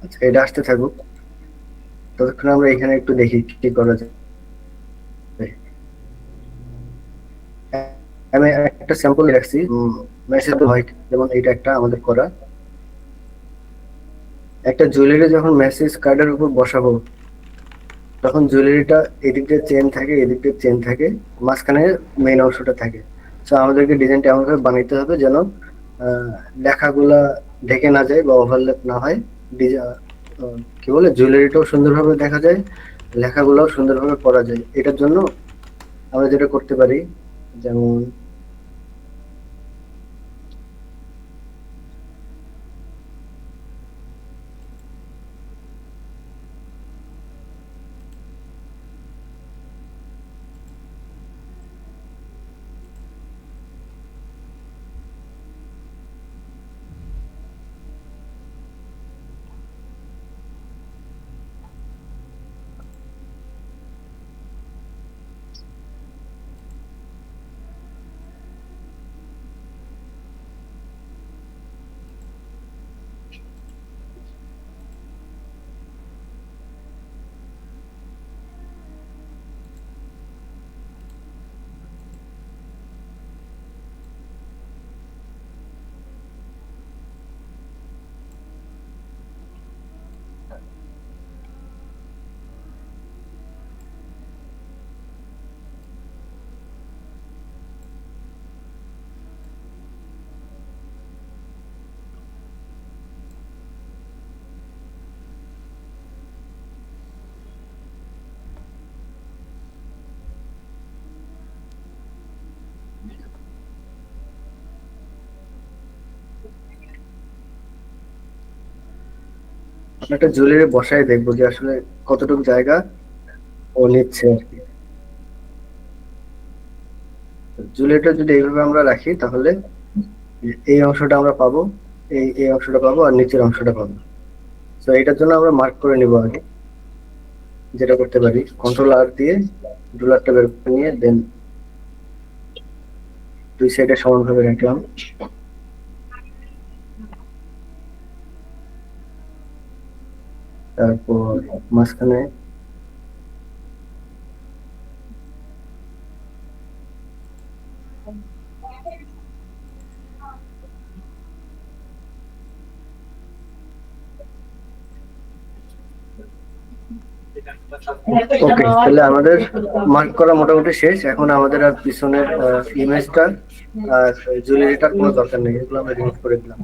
আচ্ছা, এটা আসতে থাকুক, ততক্ষণ আমরা এখানে একটু দেখি কি করা যায়। আমি একটা স্যাম্পল রাখছি মেসেজ হয়, যেমন এইটা একটা আমাদের করা। একটা জুয়েলারি যখন মেসেজ কার্ডের উপর বসাবো, তখন জুয়েলারিটা এদিক দিয়ে চেন থাকে, এদিক দিয়ে চেন থাকে, মাঝখানে মেইন অংশটা থাকে। তো আমাদেরকে ডিজাইনটা এমন ভাবে বানাইতে হবে যেন লেখাগুলা ঢেকে না যায় বা ওভারল্যাপ না হয়, কি বলে জুয়েলারিটাও সুন্দরভাবে দেখা যায়, লেখাগুলোও সুন্দরভাবে পড়া যায়। এটার জন্য আমরা যেটা করতে পারি, যেমন আমরা একটা জুয়েলারি বসায় দেখবো যে আসলে কতটুকু জায়গা ও নিচ্ছে আর কি। জুয়েলারিটা যদি এইভাবে আমরা রাখি তাহলে এই অংশটা আমরা পাবো, এই অংশটা পাবো আর নিচের অংশটা পাবো। তো এটার জন্য আমরা মার্ক করে নিবো আগে। যেটা করতে পারি, কন্ট্রোল আর দিয়ে রুলারটা বের করে নিয়ে দেন দুই সাইডে সমানভাবে রাখলাম। তারপর মাঝখানে ওকে, তাহলে আমাদের মার্ক করা মোটামুটি শেষ। এখন আমাদের আর পিছনের ইমেজটা আর জুয়েলারিটার কোনো দরকার নেই, এগুলো আমরা রিমুভ করে দিলাম।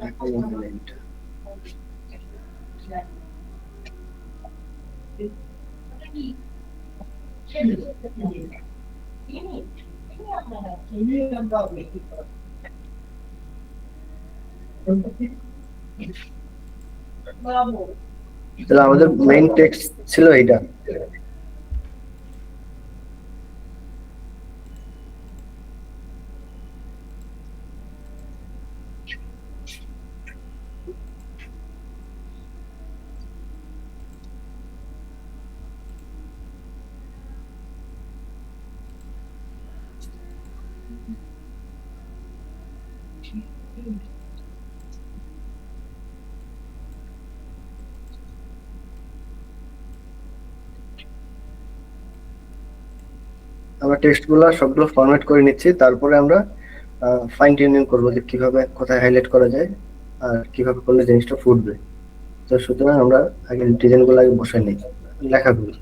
এখন আমরা এটা- তাহলে আমাদের মেইন টেক্সট ছিল এইটা। আমরা টেক্সট গুলা সবগুলো ফরম্যাট করে নিচ্ছি, তারপরে আমরা ফাইন টিউনিং করবো যে কিভাবে কোথায় হাইলাইট করা যায় আর কিভাবে করলে জিনিসটা ফুটবে। তো সুতরাং আমরা আগে ডিজাইন গুলো আগে বসাই নিই, লেখাগুলো।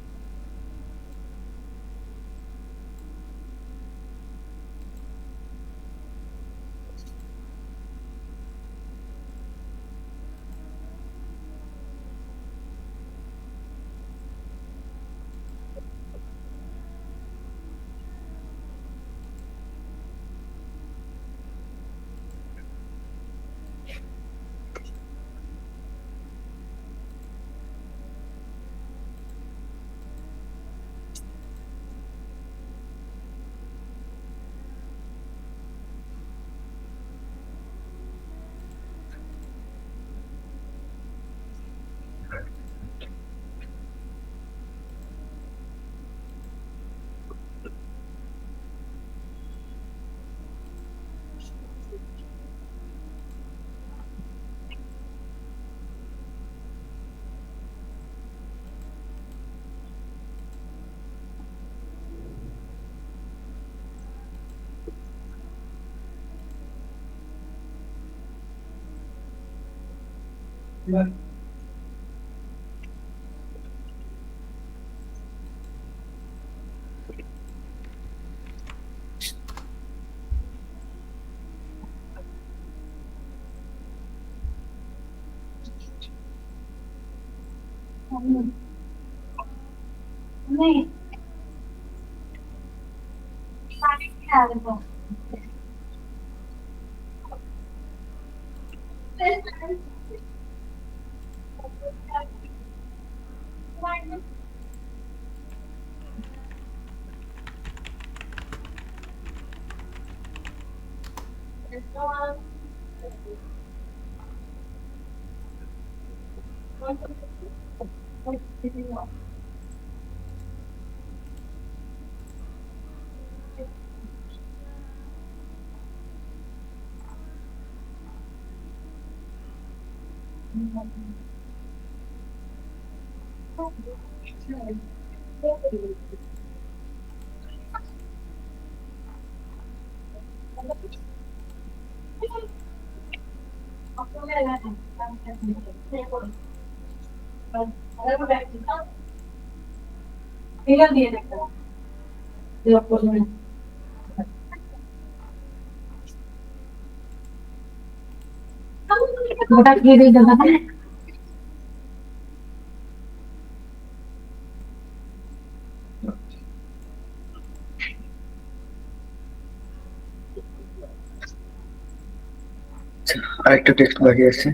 আচ্ছা, আরেকটা টেক্সট বাকি আছে,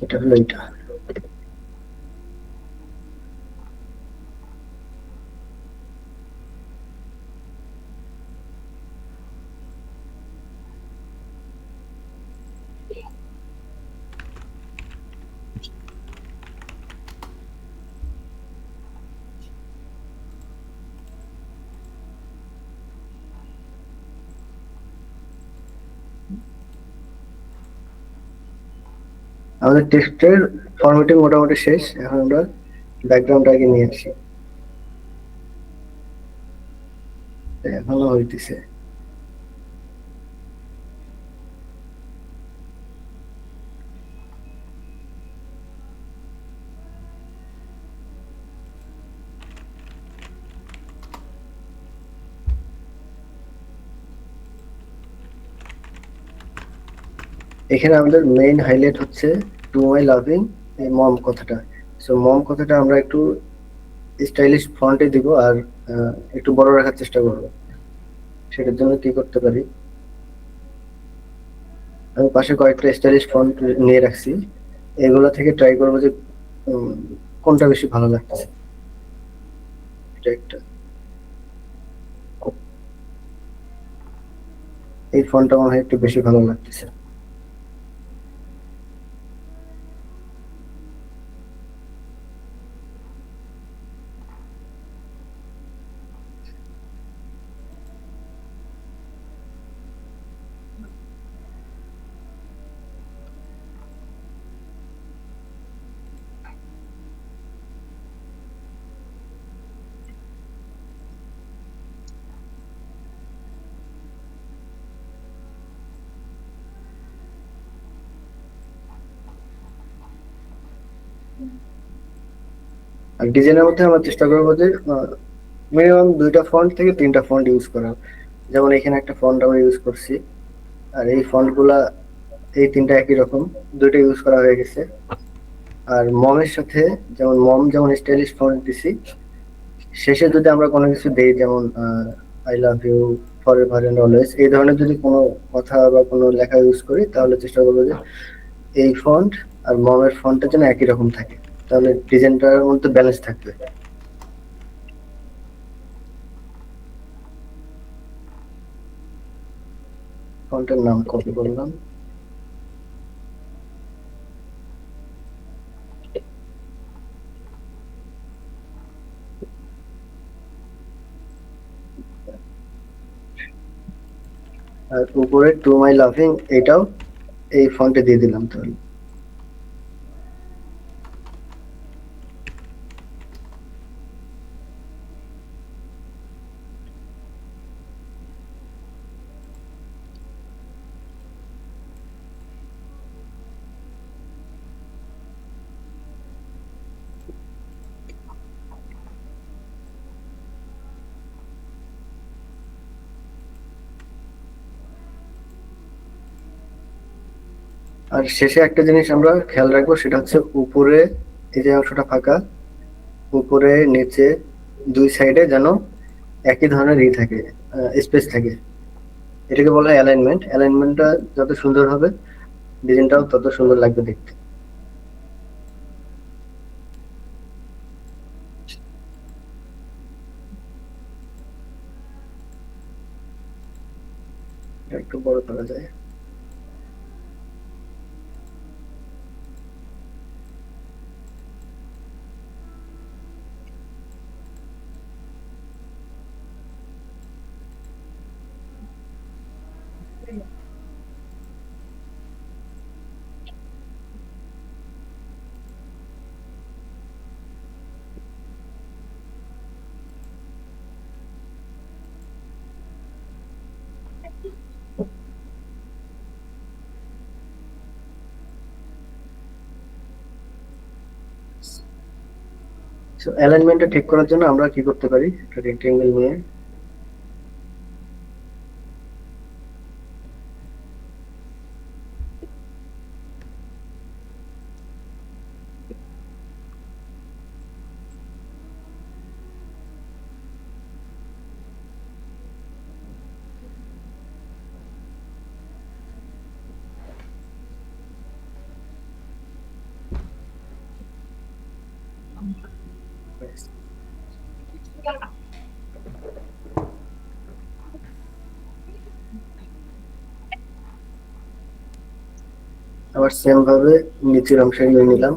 এটা হলো এটা। আমাদের টেক্সটের ফরম্যাটিং মোটামুটি শেষ, এখন আমরা ব্যাকগ্রাউন্ড আগে নিয়ে আসি। এখনো হইতেছে। এখানে আমাদের মেইন হাইলাইট হচ্ছে টু মাই লাভিং এই মম কথাটা। সো মম কথাটা আমরা একটু স্টাইলিশ ফন্টে দিব আর একটু বড় রাখার চেষ্টা করব। সেটার জন্য কি করতে পারি, আমি পাশে কয়েকটা স্টাইলিশ ফন্ট নিয়ে রাখছি, এগুলো থেকে ট্রাই করবো যে কোনটা বেশি ভালো লাগতেছে। এটা একটা, এই ফন্টটা মনে হয় একটু বেশি ভালো লাগতেছে। আর ডিজাইনের মধ্যে আমরা চেষ্টা করবো যে মিনিমাম 2টা ফন্ট থেকে 3টা ফন্ট ইউজ করা। যেমন এখানে একটা ফন্ট আমরা ইউজ করছি, আর এই ফন্ট গুলা এই 3টা একই রকম, 2টা ইউজ করা হয়ে গেছে। আর মমের সাথে যেমন মম যেমন স্টাইলিশ ফন্ট দিছি, শেষে যদি আমরা কোনো কিছু দেই যেমন I love you forever and always, এই ধরনের যদি কোনো কথা বা কোনো লেখা ইউজ করি, তাহলে চেষ্টা করবো যে এই ফন্ট আর মমের ফন্টের যেন একই রকম থাকে, তাহলে ডিজাইনটার মধ্যে ব্যালেন্স থাকবে। ফন্টের নাম কপি করলাম, আর উপরে টু মাই লাভিং এটাও এই ফন্টে দিয়ে দিলাম। তাহলে আর শেষে একটা জিনিস আমরা খেয়াল রাখবো, সেটা হচ্ছে উপরে এই যে অংশটা ফাঁকা, উপরে নিচে দুই সাইডে যেন একই ধরনের থাকে, স্পেস থাকে। এটাকে বলা হয় অ্যালাইনমেন্ট। অ্যালাইনমেন্টটা যত সুন্দর হবে, ডিজাইনটাও তত সুন্দর লাগবে দেখতে। এটা একটু বড় করা যায়। অ্যালাইনমেন্টটা ঠিক করার জন্য আমরা কি করতে পারি, একটা রেক্টেঙ্গেল নিয়ে আবার সেম ভাবে নিচের অংশে নিয়ে নিলাম।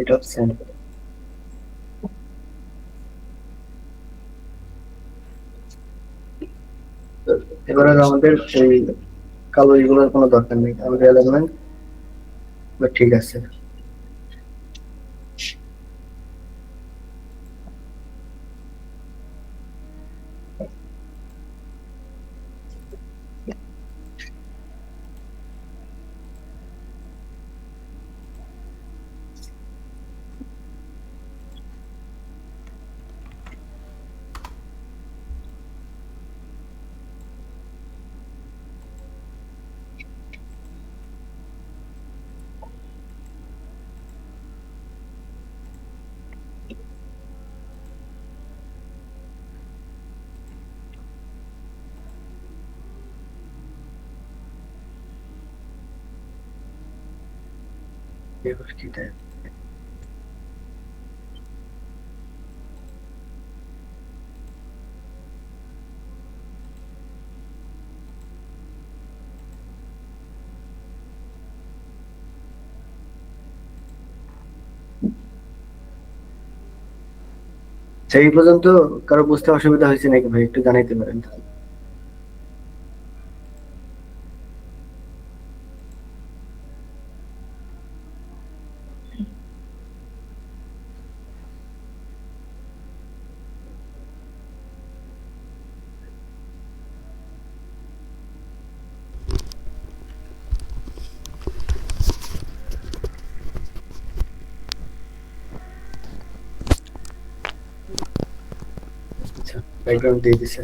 এটা সেম। এবার আর আমাদের এই কালো এগুলোর কোনো দরকার নেই, আমাদের অ্যালাইনমেন্ট ঠিক আছে। এবার কি দেয়? সেই পর্যন্ত কারো বুঝতে অসুবিধা হয়েছে নাকি ভাই, একটু জানাইতে পারেন। আচ্ছা, ব্যাকগ্রাউন্ড দিয়ে দিছে।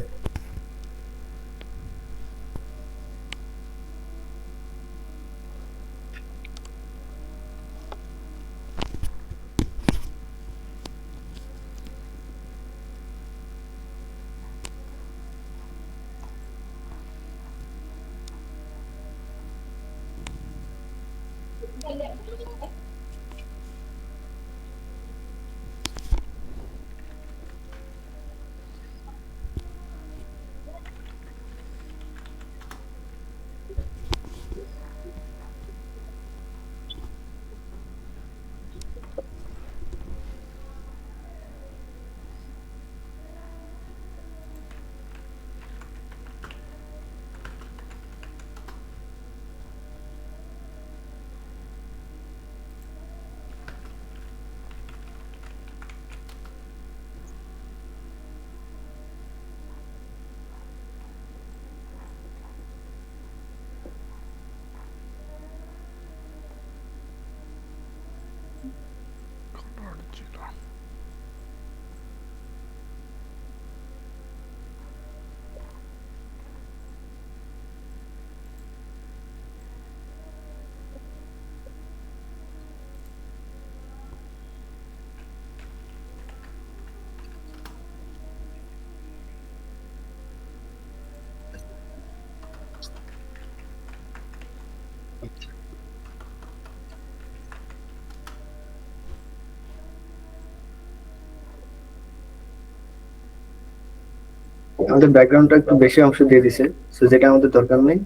আমাদের ব্যাকগ্রাউন্ডটা একটু বেশি অংশ দিয়ে দিছে, সো যেটা আমাদের দরকার নেই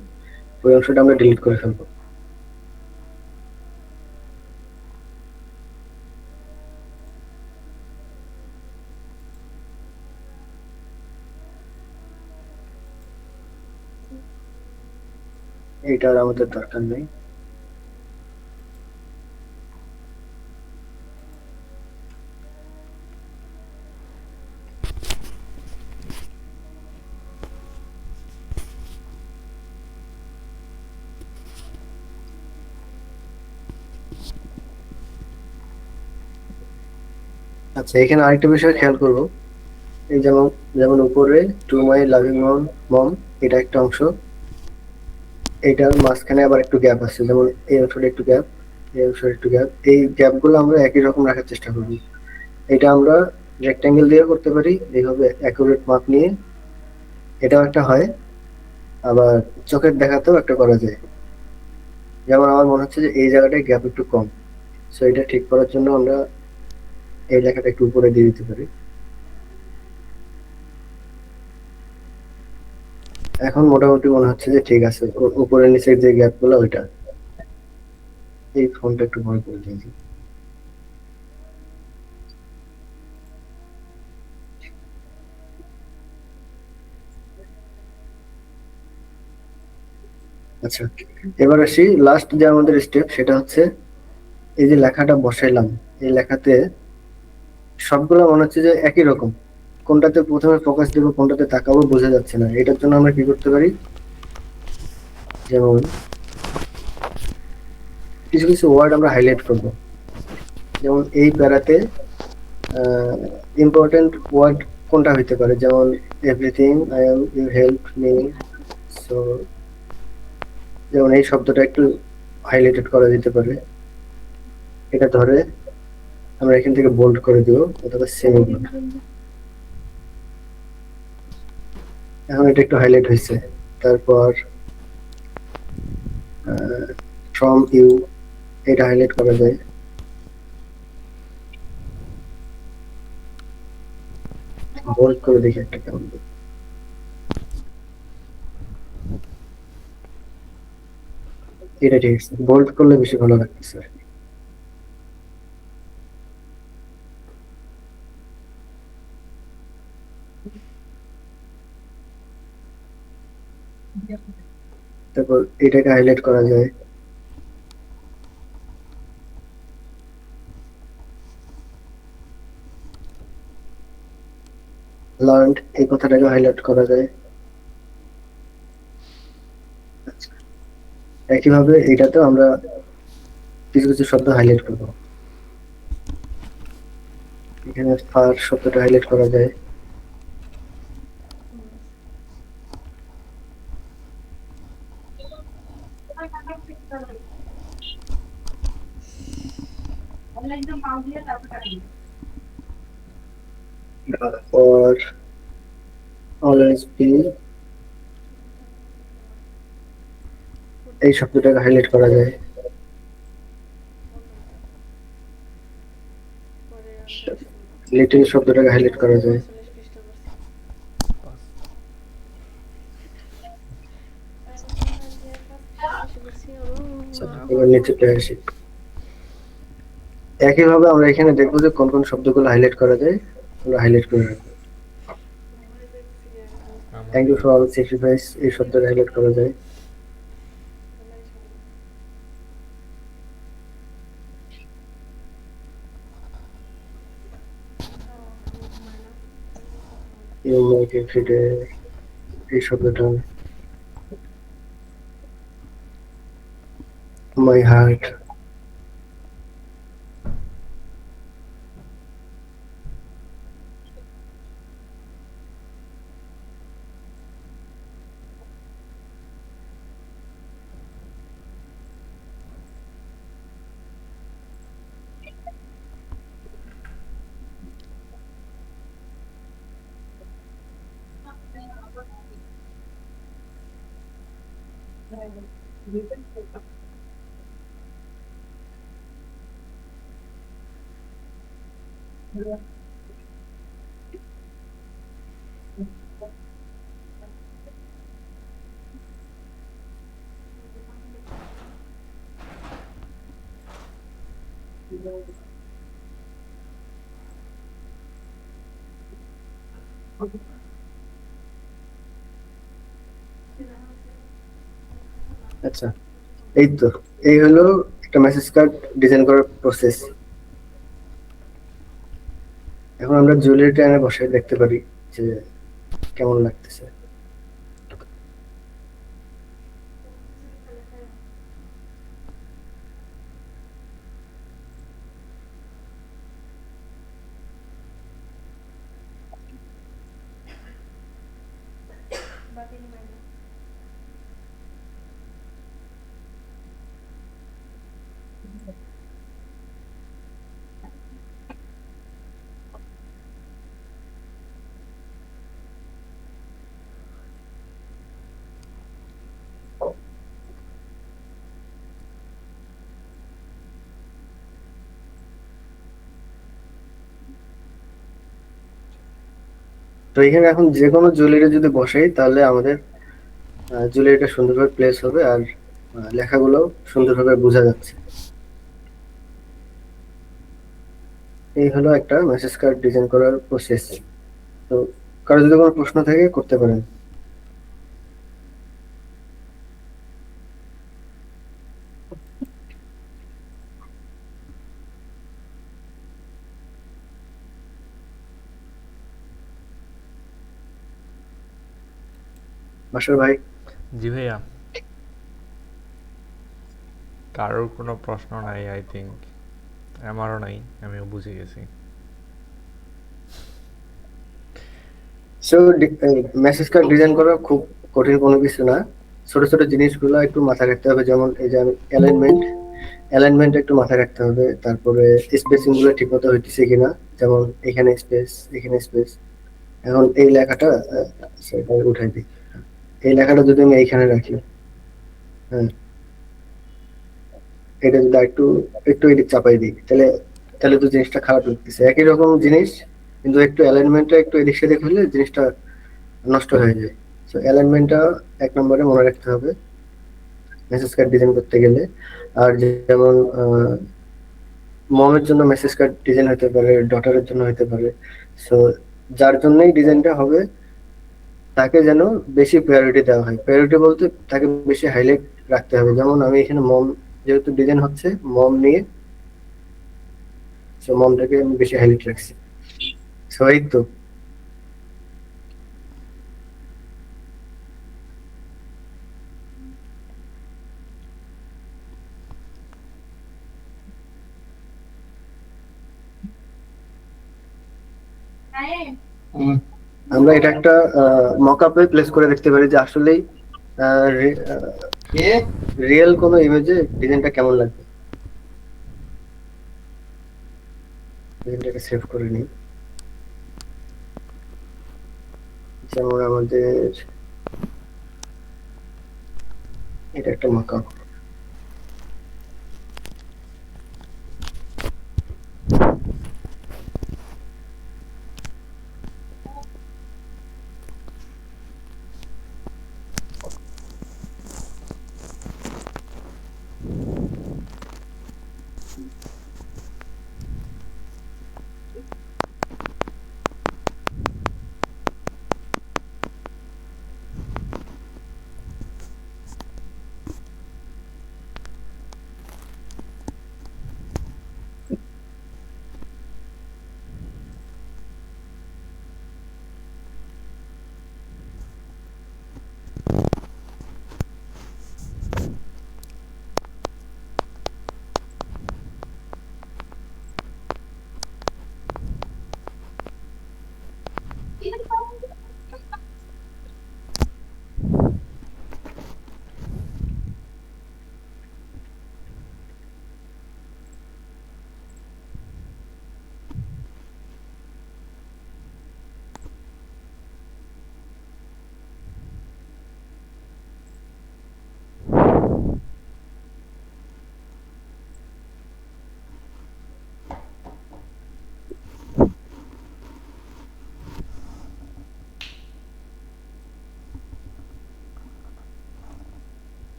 ওই অংশটা আমরা ডিলিট করে ফেলবো। এইটা আর আমাদের দরকার নেই। আচ্ছা, এখানে আরেকটা বিষয় খেয়াল করবো, এই যেমন যেমন উপরে টু মাই লাভিং মম মম, এটা একটা অংশ, এটার মাঝখানে আবার একটু গ্যাপ আছে, যেমন এই অংশটা একটু গ্যাপ, এই অংশটা একটু গ্যাপ, এই গ্যাপগুলো আমরা একই রকম রাখার চেষ্টা করব। এটা আমরা রেক্ট্যাঙ্গেল দিয়ে করতে পারি, এইভাবে অ্যাকুরেট মাপ নিয়ে, এটাও একটা হয়। আবার চোখের দেখাতেও একটা করা যায়। যেমন আমার মনে হচ্ছে যে এই জায়গাটায় গ্যাপ একটু কম, সো এটা ঠিক করার জন্য আমরা এই লেখাটা একটু উপরে দিয়ে দিতে পারি। এখন মোটামুটি মনে হচ্ছে যে ঠিক আছে, উপরে নিচের যে গ্যাপ গুলো ওইটা, এই ফোনটা একটু বড় করে দিয়েছি। আচ্ছা, এবার আসি লাস্ট যে আমাদের স্টেপ, সেটা হচ্ছে এই যে লেখাটা বসাইলাম, এই লেখাতে সবগুলো মনে হচ্ছে যে একই রকম, কোনটাতে প্রথমে ফোকাস দেবো কোনটাতে তাকাবো বোঝা যাচ্ছে না। এটার জন্য আমরা কি করতে পারি, যেমন কিছু কিছু ওয়ার্ড আমরা হাইলাইট করবো। যেমন এই প্যারাতে ইম্পর্টেন্ট ওয়ার্ড কোনটা হইতে পারে, যেমন everything, I am, you help me. So যেমন এই শব্দটা একটু হাইলাইটেড করা যেতে পারে, এটা ধরে আমরা এখান থেকে বোল্ড করে দিব অথবা সেমি বোল্ড। এখন এটা একটু হাইলাইট হয়েছে। তারপর ফ্রম ইউ, এটা হাইলাইট করা যায়। বোল্ড করে দেখি একটা কেমন, এটা ঠিক আছে, বোল্ড করলে বেশি ভালো লাগতেছে। তারপর এটাকে হাইলাইট করা যায়। লার্নড, এই কথাটাকে হাইলাইট করা যায়। আচ্ছা, একইভাবে এটাতেও আমরা কিছু কিছু শব্দ হাইলাইট করবো। এখানে ফার শব্দটা হাইলাইট করা যায়। তারপর অলওয়েজ বি, এই শব্দটাকে হাইলাইট করা যায়। লিটল শব্দটাকে হাইলাইট করা যায়। আচ্ছা, এবার নিচে আসি। একইভাবে আমরা এখানে দেখবো যে কোন কোন শব্দগুলো হাইলাইট করা যায়, আমরা হাইলাইট করে রাখবো। Thank you for all sacrifice, এই শব্দটা হাইলাইট করা যায়। ইউ মেক এভরিডে, এই শব্দটা। মাই হার্ট, আচ্ছা, এই তো, এই হলো একটা মেসেজ কার্ড ডিজাইন করার প্রসেস। এখন আমরা জুয়েলারিটা এনে বসায় দেখতে পারি যে কেমন লাগতেছে। তো এখানে এখন যে কোনো জুয়েলারি যদি বসাই তাহলে আমাদের জুয়েলারিটা সুন্দরভাবে প্লেস হবে, আর লেখাগুলো সুন্দরভাবে বোঝা যাচ্ছে। এই হলো একটা মেসেজ কার্ড ডিজাইন করার প্রসেস। তো কারো যদি কোনো প্রশ্ন থাকে করতে পারেন। বাসর ভাই? জি ভাইয়া, কারোর কোনো প্রশ্ন নাই আই থিঙ্ক, আমারও নাই, আমিও বুঝে গেছি। সো মেসেজ কার্ড ডিজাইন করা খুব কঠিন কোনো কিছু না। ছোট ছোট জিনিসগুলো একটু মাথায় রাখতে হবে, যেমন এই যে অ্যালাইনমেন্ট একটু মাথায় রাখতে হবে। তারপরে স্পেসিং গুলো ঠিক মতো হইতেছে কিনা, যেমন এখানে স্পেস, এখানে স্পেস। এখন এই লেখাটা সেটা উঠাই দিই। এই লেখাটা যদি আমি এইখানে রাখি, হ্যাঁ, এটা যদি একটু একটু এদিক চাপাই দিই, তাহলে তাহলে তো জিনিসটা খারাপ লাগতেছে। একই রকম জিনিস কিন্তু একটু অ্যালাইনমেন্টটা একটু এদিক সেদিক হলে জিনিসটা নষ্ট হয়ে যায়। তো অ্যালাইনমেন্টটা এক নম্বরে মনে রাখতে হবে মেসেজ কার্ড ডিজাইন করতে গেলে। আর যেমন মমের জন্য মেসেজ কার্ড ডিজাইন হতে পারে, ডটারের জন্য হতে পারে। সো যার জন্যই ডিজাইনটা হবে তাকে যেন বেশি প্রায়োরিটি দেওয়া হয়। প্রায়োরিটি বলতে তাকে বেশি হাইলাইট রাখতে হবে। যেমন আমি এখানে মম, যেহেতু ডিজাইন হচ্ছে মম নিয়ে, সো মমটাকে আমি বেশি হাইলাইট রাখছি। সো এই তো। আমরা এটা একটা মকআপে প্লেস করে দেখতে পারি যে আসলেই রিয়েল কোনো ইমেজে ডিজাইনটা কেমন লাগবে। ডিজাইনটাকে সেভ করে নিই। যেমন আমাদের এটা একটা মকআপ।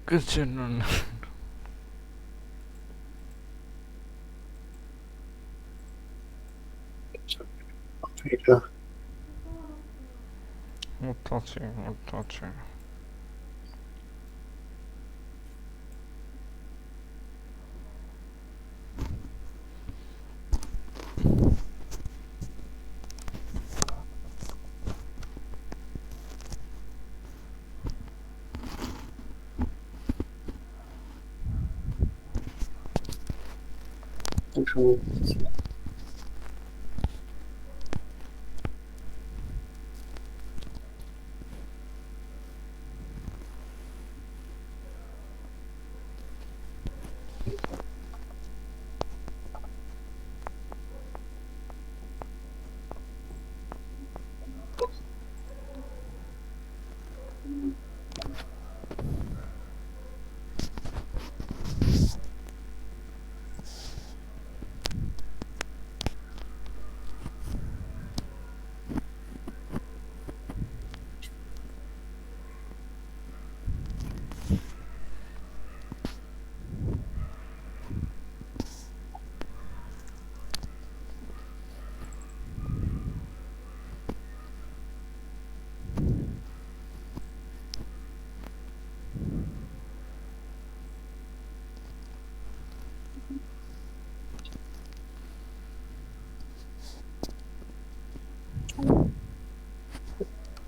কিছু না। এটা উঠছে উঠছে। সময় দিচ্ছি।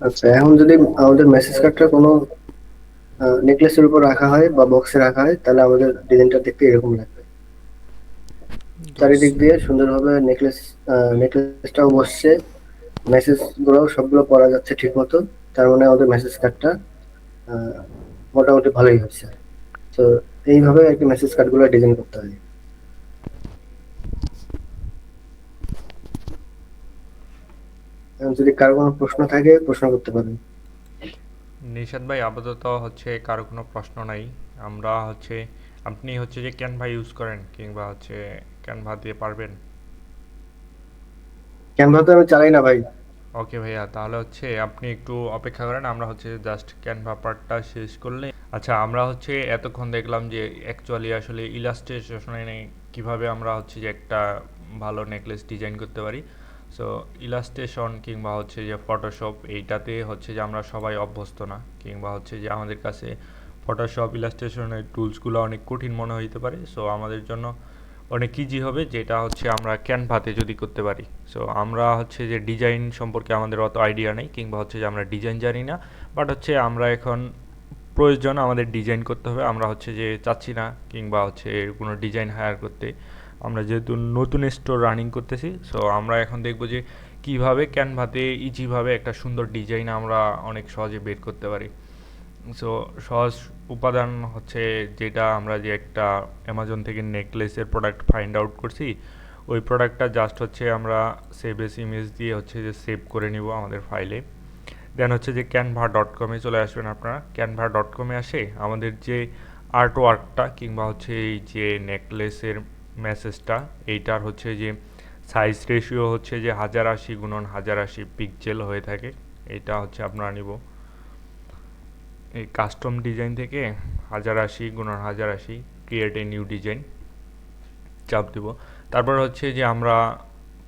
আচ্ছা, এখন যদি আমাদের মেসেজ কার্ডটা কোনো নেকলেসের উপর রাখা হয় বা বক্সে রাখা হয়, তাহলে আমাদের ডিজাইনটা দেখতে এরকম লাগবে। চারিদিক দিয়ে সুন্দরভাবে নেকলেসটাও বসছে, মেসেজ গুলো সবগুলো পড়া যাচ্ছে ঠিক মতো। তার মানে আমাদের মেসেজ কার্ডটা মোটামুটি ভালোই হচ্ছে। তো এইভাবে আর কি মেসেজ কার্ড গুলো ডিজাইন করতে হয়। এখন যদি কারো কোনো প্রশ্ন থাকে প্রশ্ন করতে পারেন। নিশাদ ভাই আপাতত হচ্ছে কারো কোনো প্রশ্ন নাই। আমরা হচ্ছে আপনি হচ্ছে যে ক্যানভা ইউজ করেন কিংবা হচ্ছে ক্যানভা দিয়ে পারবেন? ক্যানভা তো আমি চালাই না ভাই। ওকে ভাইয়া, তাহলে হচ্ছে আপনি একটু অপেক্ষা করেন, আমরা হচ্ছে জাস্ট ক্যানভা পার্টটা শেষ করলে। আচ্ছা, আমরা হচ্ছে এতক্ষণ দেখলাম যে অ্যাকচুয়ালি আসলে ইলাস্ট্রেশনে কিভাবে আমরা হচ্ছে যে একটা ভালো নেকলেস ডিজাইন করতে পারি। সো ইলাস্ট্রেশন কিংবা হচ্ছে যে ফটোশপ, এইটাতে হচ্ছে যে আমরা সবাই অভ্যস্ত না, কিংবা হচ্ছে যে আমাদের কাছে ফটোশপ ইলাস্ট্রেশনের টুলসগুলো অনেক কঠিন মনে হইতে পারে। সো আমাদের জন্য অনেক ইজি হবে যেটা হচ্ছে আমরা ক্যানভাতে যদি করতে পারি। সো আমরা হচ্ছে যে ডিজাইন সম্পর্কে আমাদের অত আইডিয়া নেই, কিংবা হচ্ছে যে আমরা ডিজাইন জানি না, বাট হচ্ছে আমরা এখন প্রয়োজন আমাদের ডিজাইন করতে হবে। আমরা হচ্ছে যে চাচ্ছি না কিংবা হচ্ছে কোনো ডিজাইন হায়ার করতে, আমরা যেহেতু নতুন স্টোর রানিং করতেছি। সো আমরা এখন দেখব যে কিভাবে ক্যানভাতে ইজিভাবে একটা সুন্দর ডিজাইন আমরা অনেক সহজে বের করতে পারি। সো সহজ উপাদান হচ্ছে যেটা আমরা যে একটা অ্যামাজন থেকে নেকলেসের প্রোডাক্ট ফাইন্ড আউট করছি, ওই প্রোডাক্টটা জাস্ট হচ্ছে আমরা সেভ এস ইমেজ দিয়ে হচ্ছে যে সেভ করে নিব আমাদের ফাইলে। দেন হচ্ছে যে canva.com-এ চলে আসবেন আপনারা। canva.com-এ আসে আমাদের যে আর্ট ওয়ার্কটা কিংবা হচ্ছে এই যে নেকলেসের মেসেজটা, এইটার হচ্ছে যে সাইজ রেশিও হচ্ছে যে 1080x1080 পিক্সেল হয়ে থাকে। এইটা হচ্ছে আপনারা নিব এই কাস্টম ডিজাইন থেকে 1080x1080 create a new design চাপ দেব। তারপর হচ্ছে যে আমরা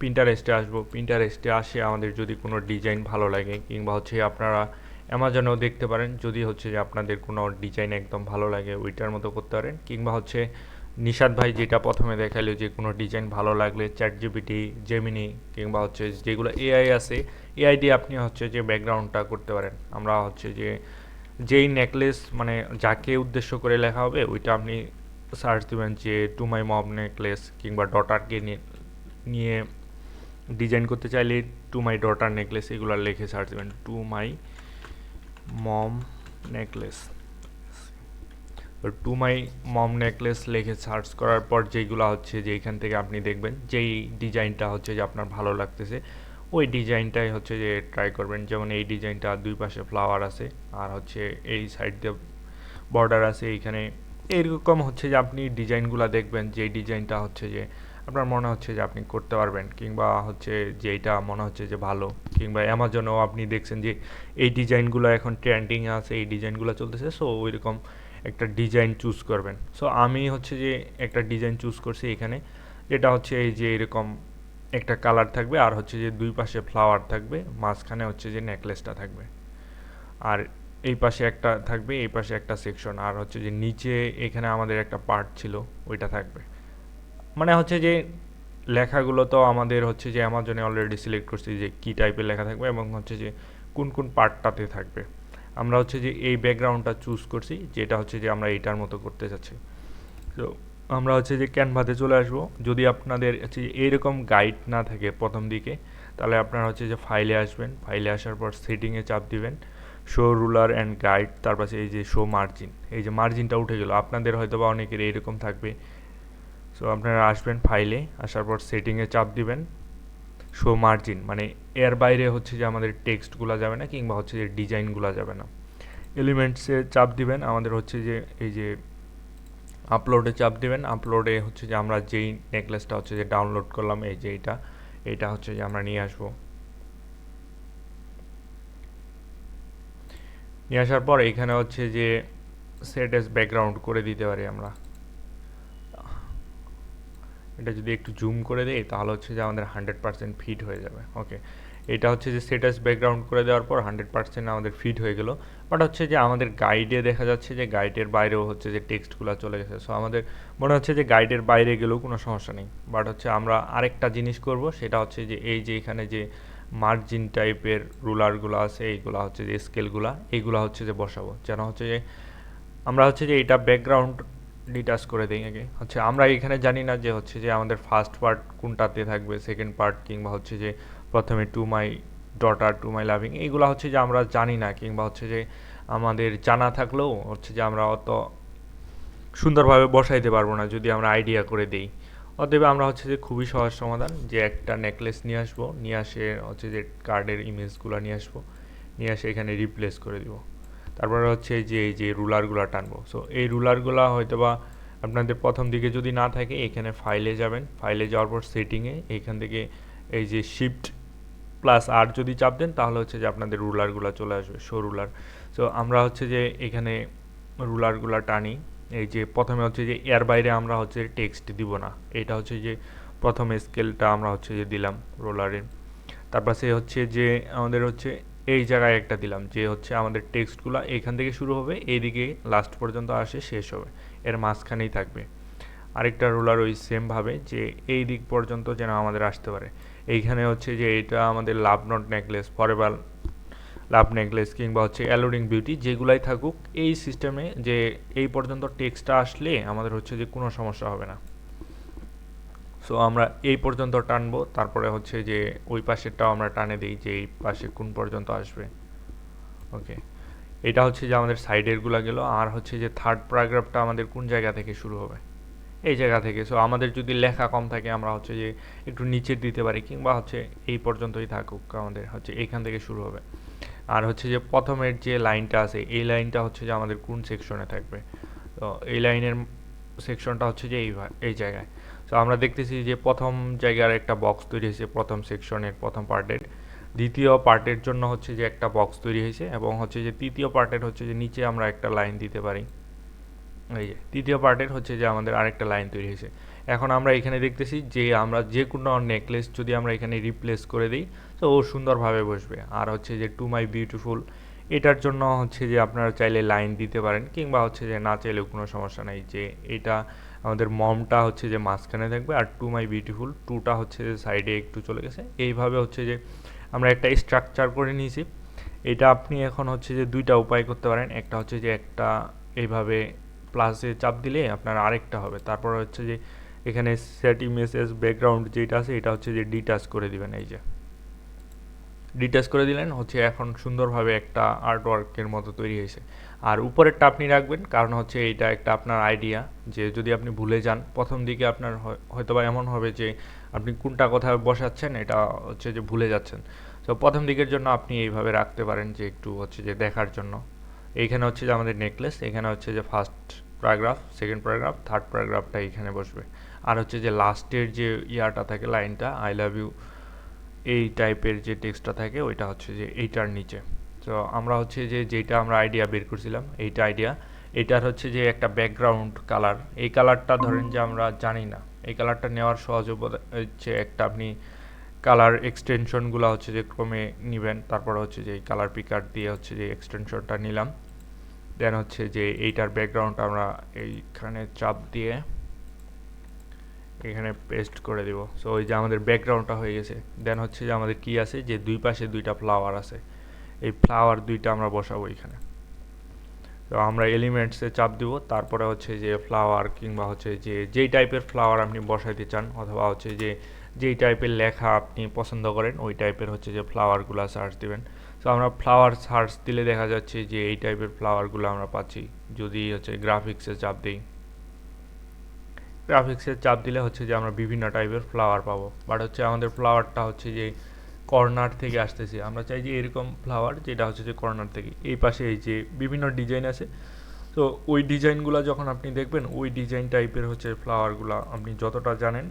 পিন্টারেস্টে আসবো। পিন্টারেস্টে আসে আমাদের যদি কোনো ডিজাইন ভালো লাগে, কিংবা হচ্ছে আপনারা অ্যামাজনেও দেখতে পারেন, যদি হচ্ছে যে আপনাদের কোনো ডিজাইন একদম ভালো লাগে ওইটার মতো করতে পারেন। কিংবা হচ্ছে নিশাদ ভাই যেটা প্রথমে দেখাইলো যে কোনো ডিজাইন ভালো লাগলে চ্যাটজিপিটি, জেমিনি কিংবা হচ্ছে যেগুলো এআই আছে, এআই দিয়ে আপনি হচ্ছে যে ব্যাকগ্রাউন্ডটা করতে পারেন। আমরা হচ্ছে যে যেই নেকলেস মানে যাকে উদ্দেশ্য করে লেখা হবে ওইটা আপনি সার্চ দেবেন যে টু মাই মম নেকলেস, কিংবা ডটারকে নিয়ে ডিজাইন করতে চাইলে টু মাই ডটার নেকলেস এগুলো লিখে সার্চ দেবেন, to my mom necklace. To my mom necklace লিখে সার্চ করার পর যেইগুলো হচ্ছে যে এইখান থেকে আপনি দেখবেন যেই ডিজাইনটা হচ্ছে যে আপনার ভালো লাগতেছে ওই ডিজাইনটাই হচ্ছে যে ট্রাই করবেন। যেমন এই ডিজাইনটা দুই পাশে ফ্লাওয়ার আছে, আর হচ্ছে এই সাইড দিয়ে বর্ডার আছে এইখানে। এইরকম হচ্ছে যে আপনি ডিজাইনগুলো দেখবেন যেই ডিজাইনটা হচ্ছে যে আপনার মনে হচ্ছে যে আপনি করতে পারবেন, কিংবা হচ্ছে যেইটা মনে হচ্ছে যে ভালো। কিংবা অ্যামাজনেও আপনি দেখছেন যে এই ডিজাইনগুলো এখন ট্রেন্ডিংয়ে আছে, এই ডিজাইনগুলো চলতেছে। সো ওইরকম একটা ডিজাইন চুজ করবেন। সো আমি হচ্ছে যে একটা ডিজাইন চুজ করছি এখানে, যেটা হচ্ছে এই যে এরকম একটা কালার থাকবে, আর হচ্ছে যে দুই পাশে ফ্লাওয়ার থাকবে, মাঝখানে হচ্ছে যে নেকলেসটা থাকবে, আর এই পাশে একটা থাকবে, এই পাশে একটা সেকশন, আর হচ্ছে যে নিচে এখানে আমাদের একটা পার্ট ছিল ওইটা থাকবে। মানে হচ্ছে যে লেখাগুলো তো আমাদের হচ্ছে যে অ্যামাজনে অলরেডি সিলেক্ট করছি যে কী টাইপের লেখা থাকবে এবং হচ্ছে যে কোন কোন পার্টটাতে থাকবে। আমরা হচ্ছে যে এই ব্যাকগ্রাউন্ডটা চুজ করছি, যেটা হচ্ছে যে আমরা এইটার মতো করতে চাচ্ছি। তো আমরা হচ্ছে যে ক্যানভাতে চলে আসবো। যদি আপনাদের হচ্ছে এইরকম গাইড না থাকে প্রথম দিকে, তাহলে আপনারা হচ্ছে যে ফাইলে আসবেন, ফাইলে আসার পর সেটিংয়ে চাপ দিবেন, শো রুলার অ্যান্ড গাইড, তার পাশে এই যে শো মার্জিন, এই যে মার্জিনটা উঠে গেল, আপনাদের হয়তো বা অনেকের এইরকম থাকবে। সো আপনারা আসবেন ফাইলে, আসার পর সেটিংয়ে চাপ দিবেন, শো মার্জিন, মানে এর বাইরে হচ্ছে যে আমাদের টেক্সটগুলো যাবে না কিংবা হচ্ছে যে ডিজাইনগুলো যাবে না। এলিমেন্টসে চাপ দিবেন, আমাদের হচ্ছে যে এই যে আপলোডে চাপ দিবেন, আপলোডে হচ্ছে যে আমরা যেই নেকলেসটা হচ্ছে যে ডাউনলোড করলাম, এই যে এটা হচ্ছে যে আমরা নিয়ে আসবো। নিয়ে আসার পর এখানে হচ্ছে যে সেট এস ব্যাকগ্রাউন্ড করে দিতে পারি আমরা। এটা যদি একটু জুম করে দেই তাহলে হচ্ছে যে আমাদের 100% ফিট হয়ে যাবে। ওকে, এটা হচ্ছে যে সেট এস ব্যাকগ্রাউন্ড করে দেওয়ার পর 100% আমাদের ফিট হয়ে গেল। বাট হচ্ছে যে আমাদের গাইডে দেখা যাচ্ছে যে গাইডের বাইরেও হচ্ছে যে টেক্সটগুলো চলে গেছে। সো আমাদের মনে হচ্ছে যে গাইডের বাইরে গেলেও কোনো সমস্যা নেই। বাট হচ্ছে আমরা আরেকটা জিনিস করব, সেটা হচ্ছে যে এই যে এখানে যে মার্জিন টাইপের রুলারগুলো আছে, এইগুলো হচ্ছে যে স্কেলগুলা, এইগুলো হচ্ছে যে বসাবো, যেন হচ্ছে যে আমরা হচ্ছে যে এটা ব্যাকগ্রাউন্ড ডিটাচ করে দিই আগে। হচ্ছে আমরা এখানে জানি না যে হচ্ছে যে আমাদের ফার্স্ট পার্ট কোনটাতে থাকবে, সেকেন্ড পার্ট, কিংবা হচ্ছে যে প্রথমে to my daughter, two my loving, এইগুলো হচ্ছে যে আমরা জানি না, কিংবা হচ্ছে যে আমাদের জানা থাকলেও হচ্ছে যে আমরা অত সুন্দরভাবে বসাইতে পারবো না যদি আমরা আইডিয়া করে দেই। অতএব আমরা হচ্ছে যে খুবই সহজ সমাধান, যে একটা নেকলেস নিয়ে আসবো, নিয়ে আসে হচ্ছে যে কার্ডের ইমেজগুলো নিয়ে আসবো, নিয়ে আসে এখানে রিপ্লেস করে দিব। তারপরে হচ্ছে যে এই যে রুলারগুলো টানবো। সো এই রুলারগুলো হয়তো বা আপনাদের প্রথম দিকে যদি না থাকে, এখানে ফাইলে যাবেন, ফাইলে যাওয়ার পর সেটিংয়ে এইখান থেকে এই যে শিফট প্লাস আর যদি চাপ দেন তাহলে হচ্ছে যে আপনাদের রুলারগুলো চলে আসবে, শো রুলার। সো আমরা হচ্ছে যে এখানে রুলারগুলো টানি। এই যে প্রথমে হচ্ছে যে এর বাইরে আমরা হচ্ছে টেক্সট দিব না, এটা হচ্ছে যে প্রথম স্কেলটা আমরা হচ্ছে যে দিলাম রোলারের। তারপর সে হচ্ছে যে আমাদের হচ্ছে এই জায়গায় একটা দিলাম, যে হচ্ছে আমাদের টেক্সটগুলো এইখান থেকে শুরু হবে, এইদিকে লাস্ট পর্যন্ত আসে শেষ হবে, এর মাঝখানেই থাকবে। আরেকটা রোলার ওই সেমভাবে যে এই দিক পর্যন্ত যেন আমাদের আসতে পারে। এইখানে হচ্ছে যে এটা আমাদের love not necklace, forever love necklace, কিংবা হচ্ছে অ্যালোডিং বিউটি, যেগুলাই থাকুক এই সিস্টেমে, যে এই পর্যন্ত টেক্সটটা আসলে আমাদের হচ্ছে যে কোনো সমস্যা হবে না। সো আমরা এই পর্যন্ত টানবো, তারপরে হচ্ছে যে ওই পাশেরটাও আমরা টানে দিই যে এই পাশে কোন পর্যন্ত আসবে। ওকে, এটা হচ্ছে যে আমাদের সাইডেরগুলো গেল। আর হচ্ছে যে থার্ড প্যারাগ্রাফটা আমাদের কোন জায়গা থেকে শুরু হবে, এই জায়গা থেকে। সো আমাদের যদি লেখা কম থাকে আমরা হচ্ছে যে একটু নিচের দিতে পারি, কিংবা হচ্ছে এই পর্যন্তই থাকুক, আমাদের হচ্ছে এইখান থেকে শুরু হবে। আর হচ্ছে যে প্রথমের যে লাইনটা আছে, এই লাইনটা হচ্ছে যে আমাদের কোন সেকশনে থাকবে, তো এই লাইনের সেকশনটা হচ্ছে যে এই জায়গায়। সো আমরা দেখতেছি যে প্রথম জায়গার একটা বক্স তৈরি হয়েছে, প্রথম সেকশনের প্রথম পার্টের। দ্বিতীয় পার্টের জন্য হচ্ছে যে একটা বক্স তৈরি হয়েছে, এবং হচ্ছে যে তৃতীয় পার্টের হচ্ছে যে নিচে আমরা একটা লাইন দিতে পারি। এই যে তৃতীয় পার্টের হচ্ছে যে আমাদের আরেকটা লাইন তৈরি হয়েছে। এখন আমরা এখানে দেখতেছি যে আমরা যে কোনো নেকলেস যদি আমরা এখানে রিপ্লেস করে দিই, তো ও সুন্দরভাবে বসবে। আর হচ্ছে যে টু মাই বিউটিফুল, এটার জন্য হচ্ছে যে আপনারা চাইলে লাইন দিতে পারেন, কিংবা হচ্ছে যে না চাইলেও কোনো সমস্যা নেই, যে এটা আমাদের মমটা হচ্ছে যে মাঝখানে থাকবে, আর টু মাই বিউটিফুল টুটা হচ্ছে যে সাইডে একটু চলে গেছে। এইভাবে হচ্ছে যে আমরা একটা স্ট্রাকচার করে নিয়েছি। এটা আপনি এখন হচ্ছে যে দুইটা উপায় করতে পারেন। একটা হচ্ছে যে একটা এইভাবে প্লাসে চাপ দিলে আপনার আরেকটা হবে। তারপর হচ্ছে যে এখানে সেট ইমেজেস ব্যাকগ্রাউন্ড যেটা আছে, এটা হচ্ছে যে ডিটাচ করে দিবেন। এই যে ডিটাচ করে দিলেন, হচ্ছে এখন সুন্দরভাবে একটা আর্ট ওয়ার্কের মতো তৈরি হয়েছে। আর উপরেরটা আপনি রাখবেন, কারণ হচ্ছে এটা একটা আপনার আইডিয়া, যে যদি আপনি ভুলে যান প্রথম দিকে আপনার হয়তো বা এমন হবে যে আপনি কোনটা কোথায় বসাচ্ছেন এটা হচ্ছে যে ভুলে যাচ্ছেন। তো প্রথম দিকের জন্য আপনি এইভাবে রাখতে পারেন, যে একটু হচ্ছে যে দেখার জন্য। এইখানে হচ্ছে যে আমাদের নেকলেস, এখানে হচ্ছে যে first paragraph, second paragraph, third প্যারাগ্রাফটা এখানে বসবে। আর হচ্ছে যে লাস্টের যে ইয়াটা থাকে, লাইনটা আই লাভ ইউ, এই টাইপের যে টেক্সটটা থাকে ওইটা হচ্ছে যে এইটার নিচে। তো আমরা হচ্ছে যে যেটা আমরা আইডিয়া বের করছিলাম, এইটা আইডিয়া এটার হচ্ছে যে একটা ব্যাকগ্রাউন্ড কালার, এই কালারটা ধরেন যে আমরা জানি না, এই কালারটা নেওয়ার সহজ উপায় হচ্ছে একটা আপনি কালার এক্সটেনশনগুলো হচ্ছে যে ক্রমে নেবেন, তারপর হচ্ছে যে এই কালার পিকার দিয়ে হচ্ছে যে এক্সটেনশনটা নিলাম, দেন হচ্ছে যে এইটার ব্যাকগ্রাউন্ড আমরা এইখানে চাপ দিয়ে এখানে পেস্ট করে দিব। সো ওই যে আমাদের ব্যাকগ্রাউন্ডটা হয়ে গেছে। দেন হচ্ছে যে আমাদের কি আছে, যে দুই পাশে দুইটা ফ্লাওয়ার আছে, এই ফ্লাওয়ার দুইটা আমরা বসাবো এখানে। তো আমরা এলিমেন্টসে চাপ দিব, তারপরে হচ্ছে যে ফ্লাওয়ার কিংবা হচ্ছে যে যেই টাইপের ফ্লাওয়ার আপনি বসাইতে চান, অথবা হচ্ছে যে যেই টাইপের লেখা আপনি পছন্দ করেন ওই টাইপের হচ্ছে যে ফ্লাওয়ারগুলো সার্চ দিবেন। তো আমরা ফ্লাওয়ার সার্চ দিলে দেখা যাচ্ছে যে এই টাইপের ফ্লাওয়ারগুলো আমরা পাচ্ছি। যদি হচ্ছে গ্রাফিক্সে চাপ দিই, গ্রাফিক্সে চাপ দিলে হচ্ছে যে আমরা বিভিন্ন টাইপের ফ্লাওয়ার পাবো, বাট হচ্ছে আমাদের ফ্লাওয়ারটা হচ্ছে যে কর্নার থেকে আসতেছে। আমরা চাই যে এরকম ফ্লাওয়ার যেটা হচ্ছে যে কর্নার থেকে, এই পাশে এই যে বিভিন্ন ডিজাইন আছে, তো ওই ডিজাইনগুলো যখন আপনি দেখবেন ওই ডিজাইন টাইপের হচ্ছে ফ্লাওয়ারগুলো আপনি যতটা জানেন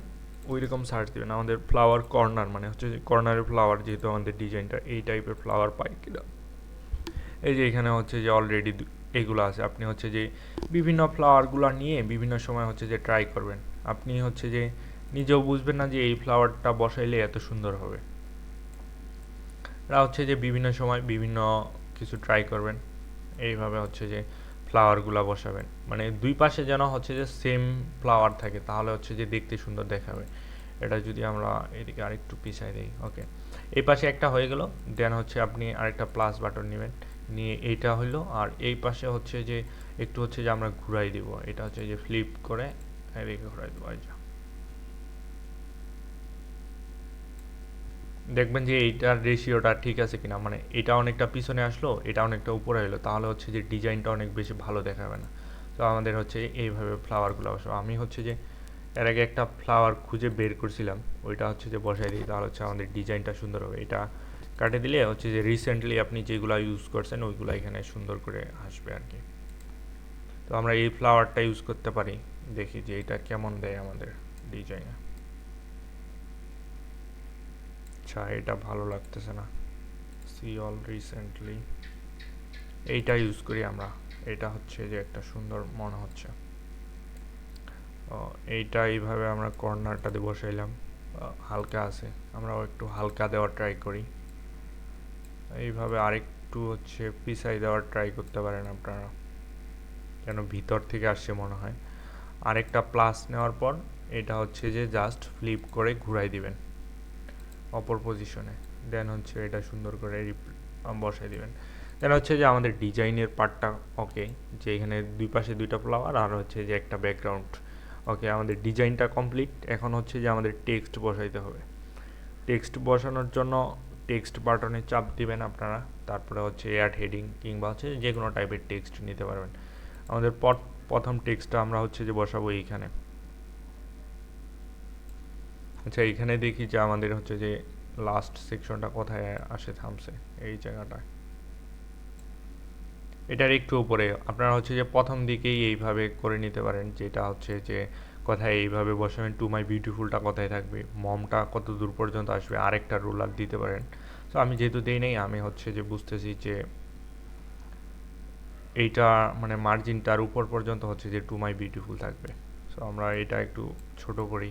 ওই রকম সার্চ দেবেন। আমাদের ফ্লাওয়ার কর্নার মানে হচ্ছে যে কর্নারের ফ্লাওয়ার, যেহেতু আমাদের ডিজাইনটা এই টাইপের ফ্লাওয়ার পাই কিনা। এই যে এখানে হচ্ছে যে অলরেডি এগুলো আছে, আপনি হচ্ছে যে বিভিন্ন ফ্লাওয়ারগুলো নিয়ে বিভিন্ন সময় হচ্ছে যে ট্রাই করবেন। আপনি হচ্ছে যে নিজেও বুঝবেন না যে এই ফ্লাওয়ারটা বসাইলে এত সুন্দর হবে। এটা হচ্ছে যে বিভিন্ন সময় বিভিন্ন কিছু ট্রাই করবেন, এইভাবে হচ্ছে যে ফ্লাওয়ারগুলো বসাবেন, মানে দুই পাশে যেন হচ্ছে যে সেম ফ্লাওয়ার থাকে, তাহলে হচ্ছে যে দেখতে সুন্দর দেখাবে। এটা যদি আমরা এদিকে আরেকটু পিছাই দিই, ওকে, এই পাশে একটা হয়ে গেল। দেন হচ্ছে আপনি আরেকটা প্লাস বাটন নেবেন, নিয়ে এইটা হইলো, আর এই পাশে হচ্ছে যে একটু হচ্ছে যে আমরা ঘুরাই দিব, এটা হচ্ছে যে ফ্লিপ করে এদিকে ঘুরাই দেবো। এই যে দেখবেন যে এইটার রেশিওটা ঠিক আছে কিনা, মানে এটা অনেকটা পিছনে আসলো, এটা অনেকটা উপরে এলো, তাহলে হচ্ছে যে ডিজাইনটা অনেক বেশি ভালো দেখাবে না। তো আমাদের হচ্ছে এইভাবে ফ্লাওয়ারগুলো বসাবো। আমি হচ্ছে যে এর আগে একটা ফ্লাওয়ার খুঁজে বের করছিলাম, ওইটা হচ্ছে যে বসাই দিই, তাহলে হচ্ছে আমাদের ডিজাইনটা সুন্দর হবে। এটা কাটে দিলে হচ্ছে যে রিসেন্টলি আপনি যেগুলো ইউজ করছেন ওইগুলো এখানে সুন্দর করে আসবে আর কি। তো আমরা এই ফ্লাওয়ারটা ইউজ করতে পারি, দেখি যে এটা কেমন দেয় আমাদের ডিজাইনে। আচ্ছা, এটা ভালো লাগতেছে না, সি অল রিসেন্টলি, এইটা ইউজ করি আমরা। এটা হচ্ছে যে একটা সুন্দর মনে হচ্ছে। এইটা এইভাবে আমরা কর্নারটাতে বসাইলাম, হালকা আছে, আমরাও একটু হালকা দেওয়ার ট্রাই করি। এইভাবে আরেকটু হচ্ছে পিছাই দেওয়ার ট্রাই করতে পারেন আপনারা, যেন ভিতর থেকে আসছে মনে হয়। আরেকটা প্লাস নেওয়ার পর এটা হচ্ছে যে জাস্ট ফ্লিপ করে ঘুরাই দিবেন অপর পজিশনে, দেন হচ্ছে এটা সুন্দর করে বসাই দিবেন। দেন হচ্ছে যে আমাদের ডিজাইনের পার্টটা ওকে, যে এখানে দুই পাশে দুইটা ফ্লাওয়ার আর হচ্ছে যে একটা ব্যাকগ্রাউন্ড, ওকে, আমাদের ডিজাইনটা কমপ্লিট। এখন হচ্ছে যে আমাদের টেক্সট বসাইতে হবে। টেক্সট বসানোর জন্য টেক্সট বাটনে চাপ দিবেন আপনারা, তারপরে হচ্ছে অ্যাড হেডিং কিংবা হচ্ছে যে কোনো টাইপের টেক্সট নিতে পারবেন। আমাদের প্রথম টেক্সটটা আমরা হচ্ছে যে বসাবো এইখানে। আচ্ছা, এইখানে দেখি যে আমাদের হচ্ছে যে লাস্ট সেকশনটা কোথায় আসে থামছে, এই জায়গাটায়, এটার একটু উপরে। আপনারা হচ্ছে যে প্রথম দিকেই এইভাবে করে নিতে পারেন, যেটা হচ্ছে যে কথায় এইভাবে বসাবেন, টু মাই বিউটিফুলটা কোথায় থাকবে, মমটা কত দূর পর্যন্ত আসবে, আরেকটা রুলার দিতে পারেন। তো আমি যেহেতু দেই নাই, আমি হচ্ছে যে বুঝতেছি যে এইটা মানে মার্জিনটার উপর পর্যন্ত হচ্ছে যে টু মাই বিউটিফুল থাকবে। সো আমরা এটা একটু ছোট করি।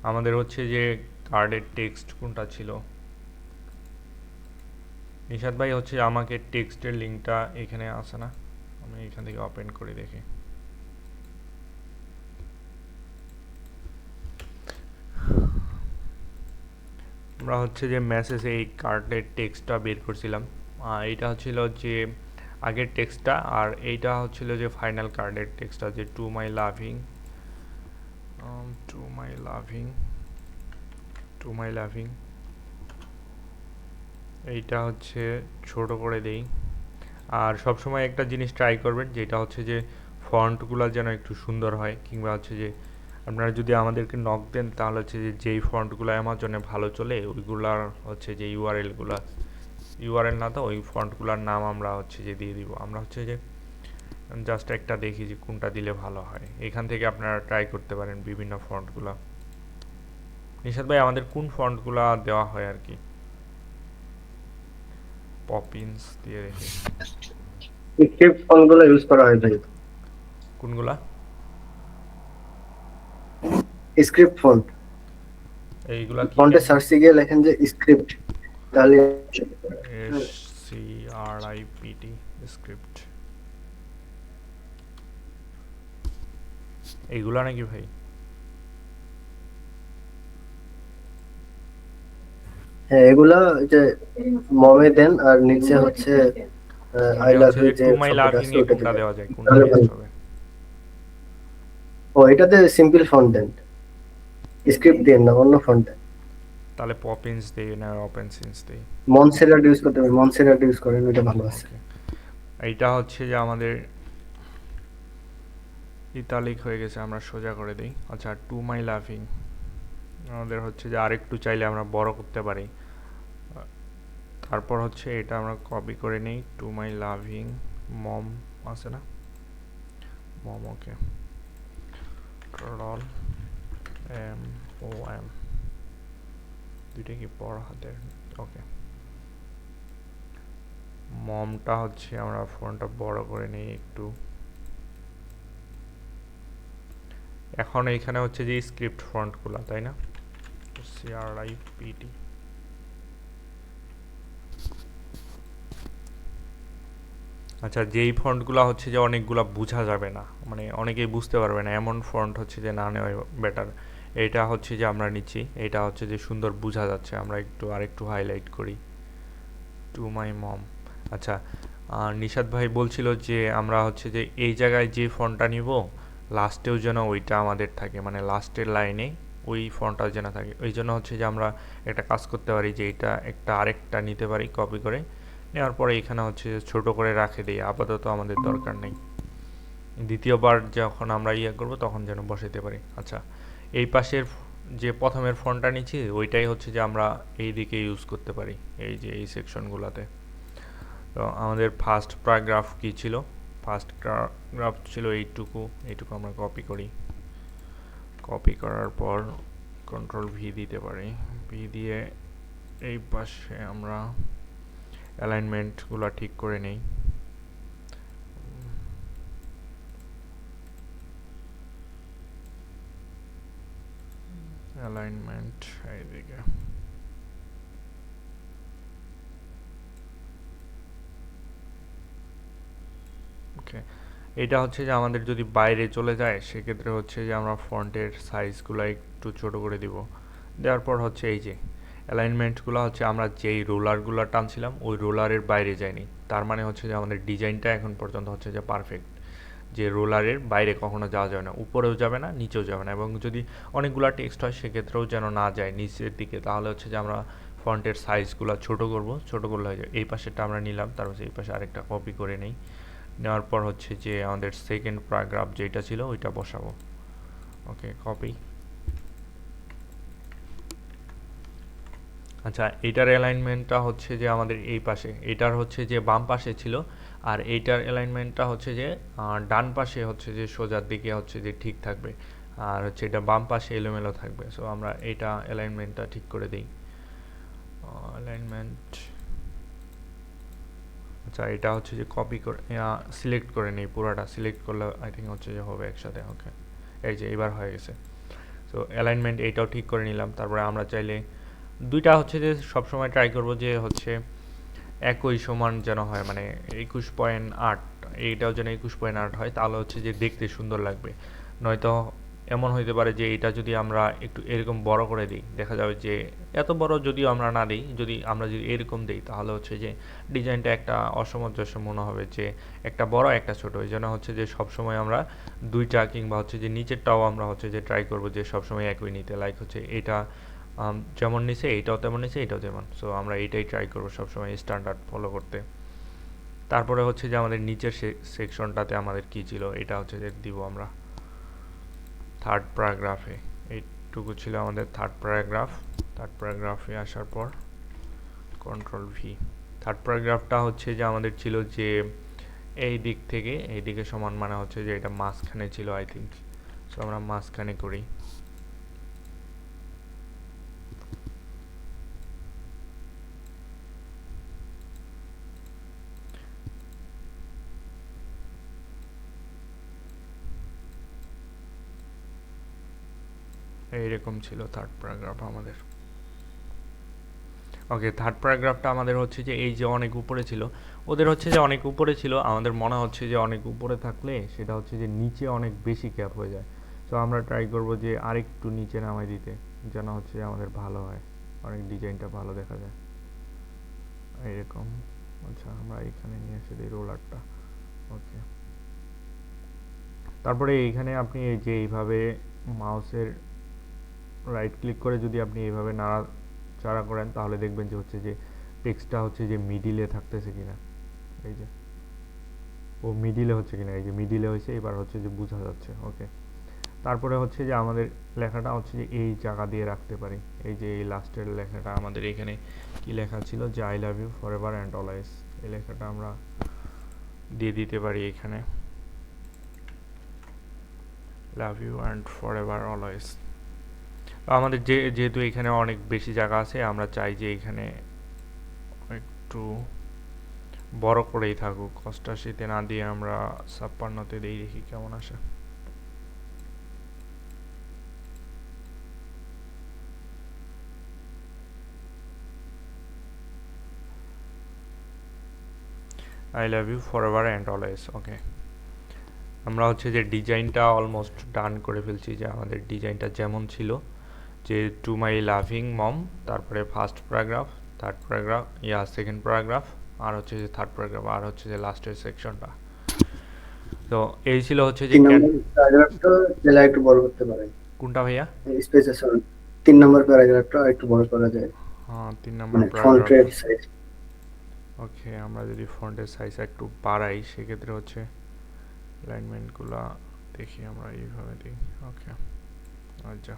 আমাদের হচ্ছে যে কার্ডের টেক্সট কোনটা ছিল, নিশাদ ভাই হচ্ছে আমাকে টেক্সটের লিঙ্কটা এখানে আসে না, আমি এখান থেকে ওপেন করে দেখি। আমরা হচ্ছে যে মেসেজে এই কার্ডের টেক্সটটা বের করছিলাম, এইটা হচ্ছিল যে আগের টেক্সটটা, আর এইটা হচ্ছিল যে ফাইনাল কার্ডের টেক্সটটা, যে two my loving, two my loving, two my loving, এইটা হচ্ছে ছোট করে দেই। আর সবসময় একটা জিনিস ট্রাই করবেন, যেটা হচ্ছে যে ফন্টগুলো যেন একটু সুন্দর হয়, কিংবা হচ্ছে যে আপনারা যদি আমাদেরকে নক দেন তাহলে হচ্ছে যে যেই ফন্টগুলো অ্যামাজনে ভালো চলে ওইগুলার হচ্ছে যে ইউআরএলগুলো, ইউআরএল না তো ওই ফন্টগুলোর নাম আমরা হচ্ছে যে দিয়ে দিব। আমরা হচ্ছে যে জাস্ট একটা দেখি যে কোনটা দিলে ভালো হয়, এখান থেকে আপনারা ট্রাই করতে পারেন বিভিন্ন ফন্টগুলো। নিশাদ ভাই আমাদের কোন ফন্টগুলো দেওয়া হয় আর কি, পপিন্স দিয়ে দেখি। স্ক্রিপ্ট ফন্টগুলো ইউজ করা হয় ভাই। কোনগুলা? স্ক্রিপ্ট ফন্ট, এইগুলা কি ফন্টে লেখেন? সার্চে গিয়ে লেখেন যে স্ক্রিপ্ট, তাহলে SCRIPT, স্ক্রিপ্ট, এইগুলা নাকি ভাই? হ্যাঁ এগুলা ওই যে মমে দেন, আর নিচে হচ্ছে আই মানে লাভ হচ্ছে ইউ যে যে টু মাই শব্দটা লাভিং আছে এ ওটা কোনটা দিবেন। দেওয়া যায়, কোনটা তাহলে বেস্ট ভালো। হবে? ও এটাতে সিম্পল ফন্ট দেন, স্ক্রিপ্ট দেন না, অন্য ফন্ট দেন। তাহলে পপিন্স দেই না ওপেন সিন্স দেই? মনসেরাট ইউজ করতে পারেন, মনসেরাট ইউজ করেন, ওটা ভালো আছে। ওকে, এইটা হচ্ছে যে আমাদের ইতালিক হয়ে গেছে, আমরা সোজা করে দিই। আচ্ছা, টু মাই লাভিং আমাদের হচ্ছে যে আরেকটু চাইলে আমরা বড় করতে পারি। তারপর হচ্ছে এটা আমরা কপি করে নিই, টু মাই লাভিং মম আছে না, মম, ওকে, রল MOM, দুইটা কি বড় হাতের? ওকে, মমটা হচ্ছে আমরা ফোনটা বড় করে নিই একটু। এখন এইখানে হচ্ছে যে স্ক্রিপ্ট ফন্টগুলো, তাই না? CRIPT, আচ্ছা, যেই ফন্টগুলো হচ্ছে যে অনেকগুলা বোঝা যাবে না, মানে অনেকেই বুঝতে পারবে না, এমন ফন্ট হচ্ছে যে না নেওয়াই বেটার। এটা হচ্ছে যে আমরা নিচ্ছি, এটা হচ্ছে যে সুন্দর বোঝা যাচ্ছে, আমরা একটু আরেকটু হাইলাইট করি, টু মাই মম। আচ্ছা, নিশাদ ভাই বলছিল যে আমরা হচ্ছে যে এই জায়গায় যে ফন্টটা নিব লাস্টেও যেন ওইটা আমাদের থাকে, মানে লাস্টের লাইনে ওই ফন্টটা যেন থাকে। ওই জন্য হচ্ছে যে আমরা একটা কাজ করতে পারি যে এটা একটা আরেকটা নিতে পারি কপি করে, নেওয়ার পরে এখানে হচ্ছে যে ছোট করে রাখে দিই, আপাতত আমাদের দরকার নেই, দ্বিতীয়বার যখন আমরা ইয়ে করব তখন যেন বসাইতে পারি। আচ্ছা, এই পাশের যে প্রথমের ফন্টটা নিচ্ছি ওইটাই হচ্ছে যে আমরা এই দিকে ইউজ করতে পারি, এই যে এই সেকশনগুলোতে। তো আমাদের ফার্স্ট প্যারাগ্রাফ কি ছিল? ফার্স্ট প্যারাগ্রাফ ছিল এইটুকু, এইটুকু আমরা কপি করি, কপি করার পর কন্ট্রোল ভি দিতে পারি, ভি দিয়ে এই পাশে আমরা অ্যালাইনমেন্টগুলো ঠিক করে নেই। অ্যালাইনমেন্ট এইদিকে, ওকে। এটা হচ্ছে যে আমাদের যদি বাইরে চলে যায় সেক্ষেত্রে হচ্ছে যে আমরা ফন্টের সাইজগুলো একটু ছোট করে দিব, দেওয়ার পর হচ্ছে এই যে অ্যালাইনমেন্টগুলো হচ্ছে আমরা যেই রোলারগুলো টানছিলাম ওই রোলারের বাইরে যায়নি, তার মানে হচ্ছে যে আমাদের ডিজাইনটা এখন পর্যন্ত হচ্ছে যে পারফেক্ট, যে রোলারের বাইরে কখনো যাওয়া যাবে না, উপরেও যাবে না নিচেও যাবে না, এবং যদি অনেকগুলো টেক্সট হয় সেক্ষেত্রেও যেন না যায় নিচের দিকে, তাহলে হচ্ছে যে আমরা ফন্টের সাইজগুলো ছোট করব, ছোট করলে হয়ে যাবে। এই পাশেরটা আমরা নিলাম, তারপর এই পাশে আরেকটা কপি করে নেই, নেওয়ার পর হচ্ছে যে আমাদের সেকেন্ড প্যারাগ্রাফ যেটা ছিল ওইটা বসাবো, ওকে, কপি। আচ্ছা, এইটার অ্যালাইনমেন্টটা হচ্ছে যে আমাদের এই পাশে, এটার হচ্ছে যে বাম পাশে ছিল, আর এইটার অ্যালাইনমেন্টটা হচ্ছে যে ডান পাশে হচ্ছে যে সোজার দিকে হচ্ছে যে ঠিক থাকবে, আর হচ্ছে এটা বাম পাশে এলোমেলো থাকবে। সো আমরা এইটা অ্যালাইনমেন্টটা ঠিক করে দিই, অ্যালাইনমেন্ট। আচ্ছা, এটা হচ্ছে যে কপি করে সিলেক্ট করে নিই, পুরোটা সিলেক্ট করলে আই থিঙ্ক হচ্ছে যে হবে একসাথে, ওকে, এই যে এবার হয়ে গেছে। সো অ্যালাইনমেন্ট এইটাও ঠিক করে নিলাম। তারপরে আমরা চাইলে দুইটা হচ্ছে যে সবসময় ট্রাই করব যে হচ্ছে একই সমান যেন হয়, মানে 21.8, এইটাও যেন 21.8 হয়, তাহলে হচ্ছে যে দেখতে সুন্দর লাগবে। নয়তো এমন হইতে পারে যে এটা যদি আমরা একটু এরকম বড় করে দিই, দেখা যাবে যে এত বড় যদিও আমরা না দিই, যদি আমরা যদি এরকম দিই তাহলে হচ্ছে যে ডিজাইনটা একটা অসামঞ্জস্য মনে হবে, যে একটা বড় একটা ছোট। এই জন্য হচ্ছে যে সবসময় আমরা দুইটা কিংবা হচ্ছে যে নিচেরটাও আমরা হচ্ছে যে ট্রাই করব যে সবসময় একই নিতে, লাইক হচ্ছে এটা যেমন নিচে এইটাও তেমন নিচে এইটাও তেমন। সো আমরা এইটাই ট্রাই করবো সবসময় স্ট্যান্ডার্ড ফলো করতে। তারপরে হচ্ছে যে আমাদের নিচের সেকশনটাতে আমাদের কি ছিল এটা হচ্ছে যে দিব আমরা থার্ড প্যারাগ্রাফে, এইটুকু ছিল আমাদের থার্ড প্যারাগ্রাফ। থার্ড প্যারাগ্রাফে আসার পর কন্ট্রোল ভি, থার্ড প্যারাগ্রাফটা হচ্ছে যে আমাদের ছিল যে এই দিক থেকে এই দিকে সমান, মানে হচ্ছে যে এটা মাঝখানে ছিল আই থিঙ্ক। সো আমরা মাঝখানে করি, এইরকম ছিল থার্ড প্যারাগ্রাফ আমাদের। ওকে, থার্ড প্যারাগ্রাফটা আমাদের হচ্ছে যে এই যে অনেক উপরে ছিল, ওদের হচ্ছে যে অনেক উপরে ছিল, আমাদের মনে হচ্ছে যে অনেক উপরে থাকলে সেটা হচ্ছে যে নিচে অনেক বেশি গ্যাপ হয়ে যায়। তো আমরা ট্রাই করব যে আরেকটু নিচে নামাই দিতে, যেন হচ্ছে যে আমাদের ভালো হয়, অনেক ডিজাইনটা ভালো দেখা যায় এইরকম। আচ্ছা, আমরা এখানে নিয়ে এসে দিই রোলারটা। ওকে, তারপরে এইখানে আপনি এই যে এইভাবে মাউসের রাইট ক্লিক করে যদি আপনি এইভাবে নাড়াচাড়া করেন তাহলে দেখবেন যে হচ্ছে যে টেক্সটটা হচ্ছে যে মিডিলে থাকতেছে কিনা। এই যে ও মিডিলে হচ্ছে কিনা, এই যে মিডিলে হয়েছে, এবার হচ্ছে যে বোঝা যাচ্ছে। ওকে, তারপরে হচ্ছে যে আমাদের লেখাটা হচ্ছে যে এই জায়গা দিয়ে রাখতে পারি। এই যে এই লাস্টের লেখাটা আমাদের এখানে কি লেখা ছিল যে I love you forever and always, এই লেখাটা আমরা দিয়ে দিতে পারি এখানে, love you and forever always. আমাদের যেহেতু এখানে অনেক বেশি জায়গা আছে, আমরা চাই যে এখানে একটু বড় করেই থাকুক, ৮৮-তে না দিয়ে আমরা ৫৬-তে দিই, দেখি কেমন আসে। I love you forever and always. Okay, আমরা হচ্ছে যে ডিজাইনটা অলমোস্ট ডান করে ফেলছি, যে আমাদের ডিজাইনটা যেমন ছিল যে টু মাই লাভিং মম, তারপরে first paragraph, third paragraph, second paragraph, আর হচ্ছে যে থার্ড প্যারাগ্রাফ, আর হচ্ছে যে লাস্টের সেকশনটা। তো এই ছিল হচ্ছে যে 3 নম্বর প্যারাগ্রাফটা চাইলে একটু বড় করতে পারেন। কোনটা ভাইয়া? স্পেস আছে 3 নম্বর প্যারাগ্রাফটা একটু বড় করা যায়, হ্যাঁ, 3 নম্বর মানে প্যারাগ্রাফ। ফন্টের সাইজ। ওকে, আমরা যদি ফন্টের সাইজ একটু বাড়াই সেক্ষেত্রে হচ্ছে অ্যালাইনমেন্টগুলো দেখি আমরা এইভাবে দিই। ওকে, আচ্ছা।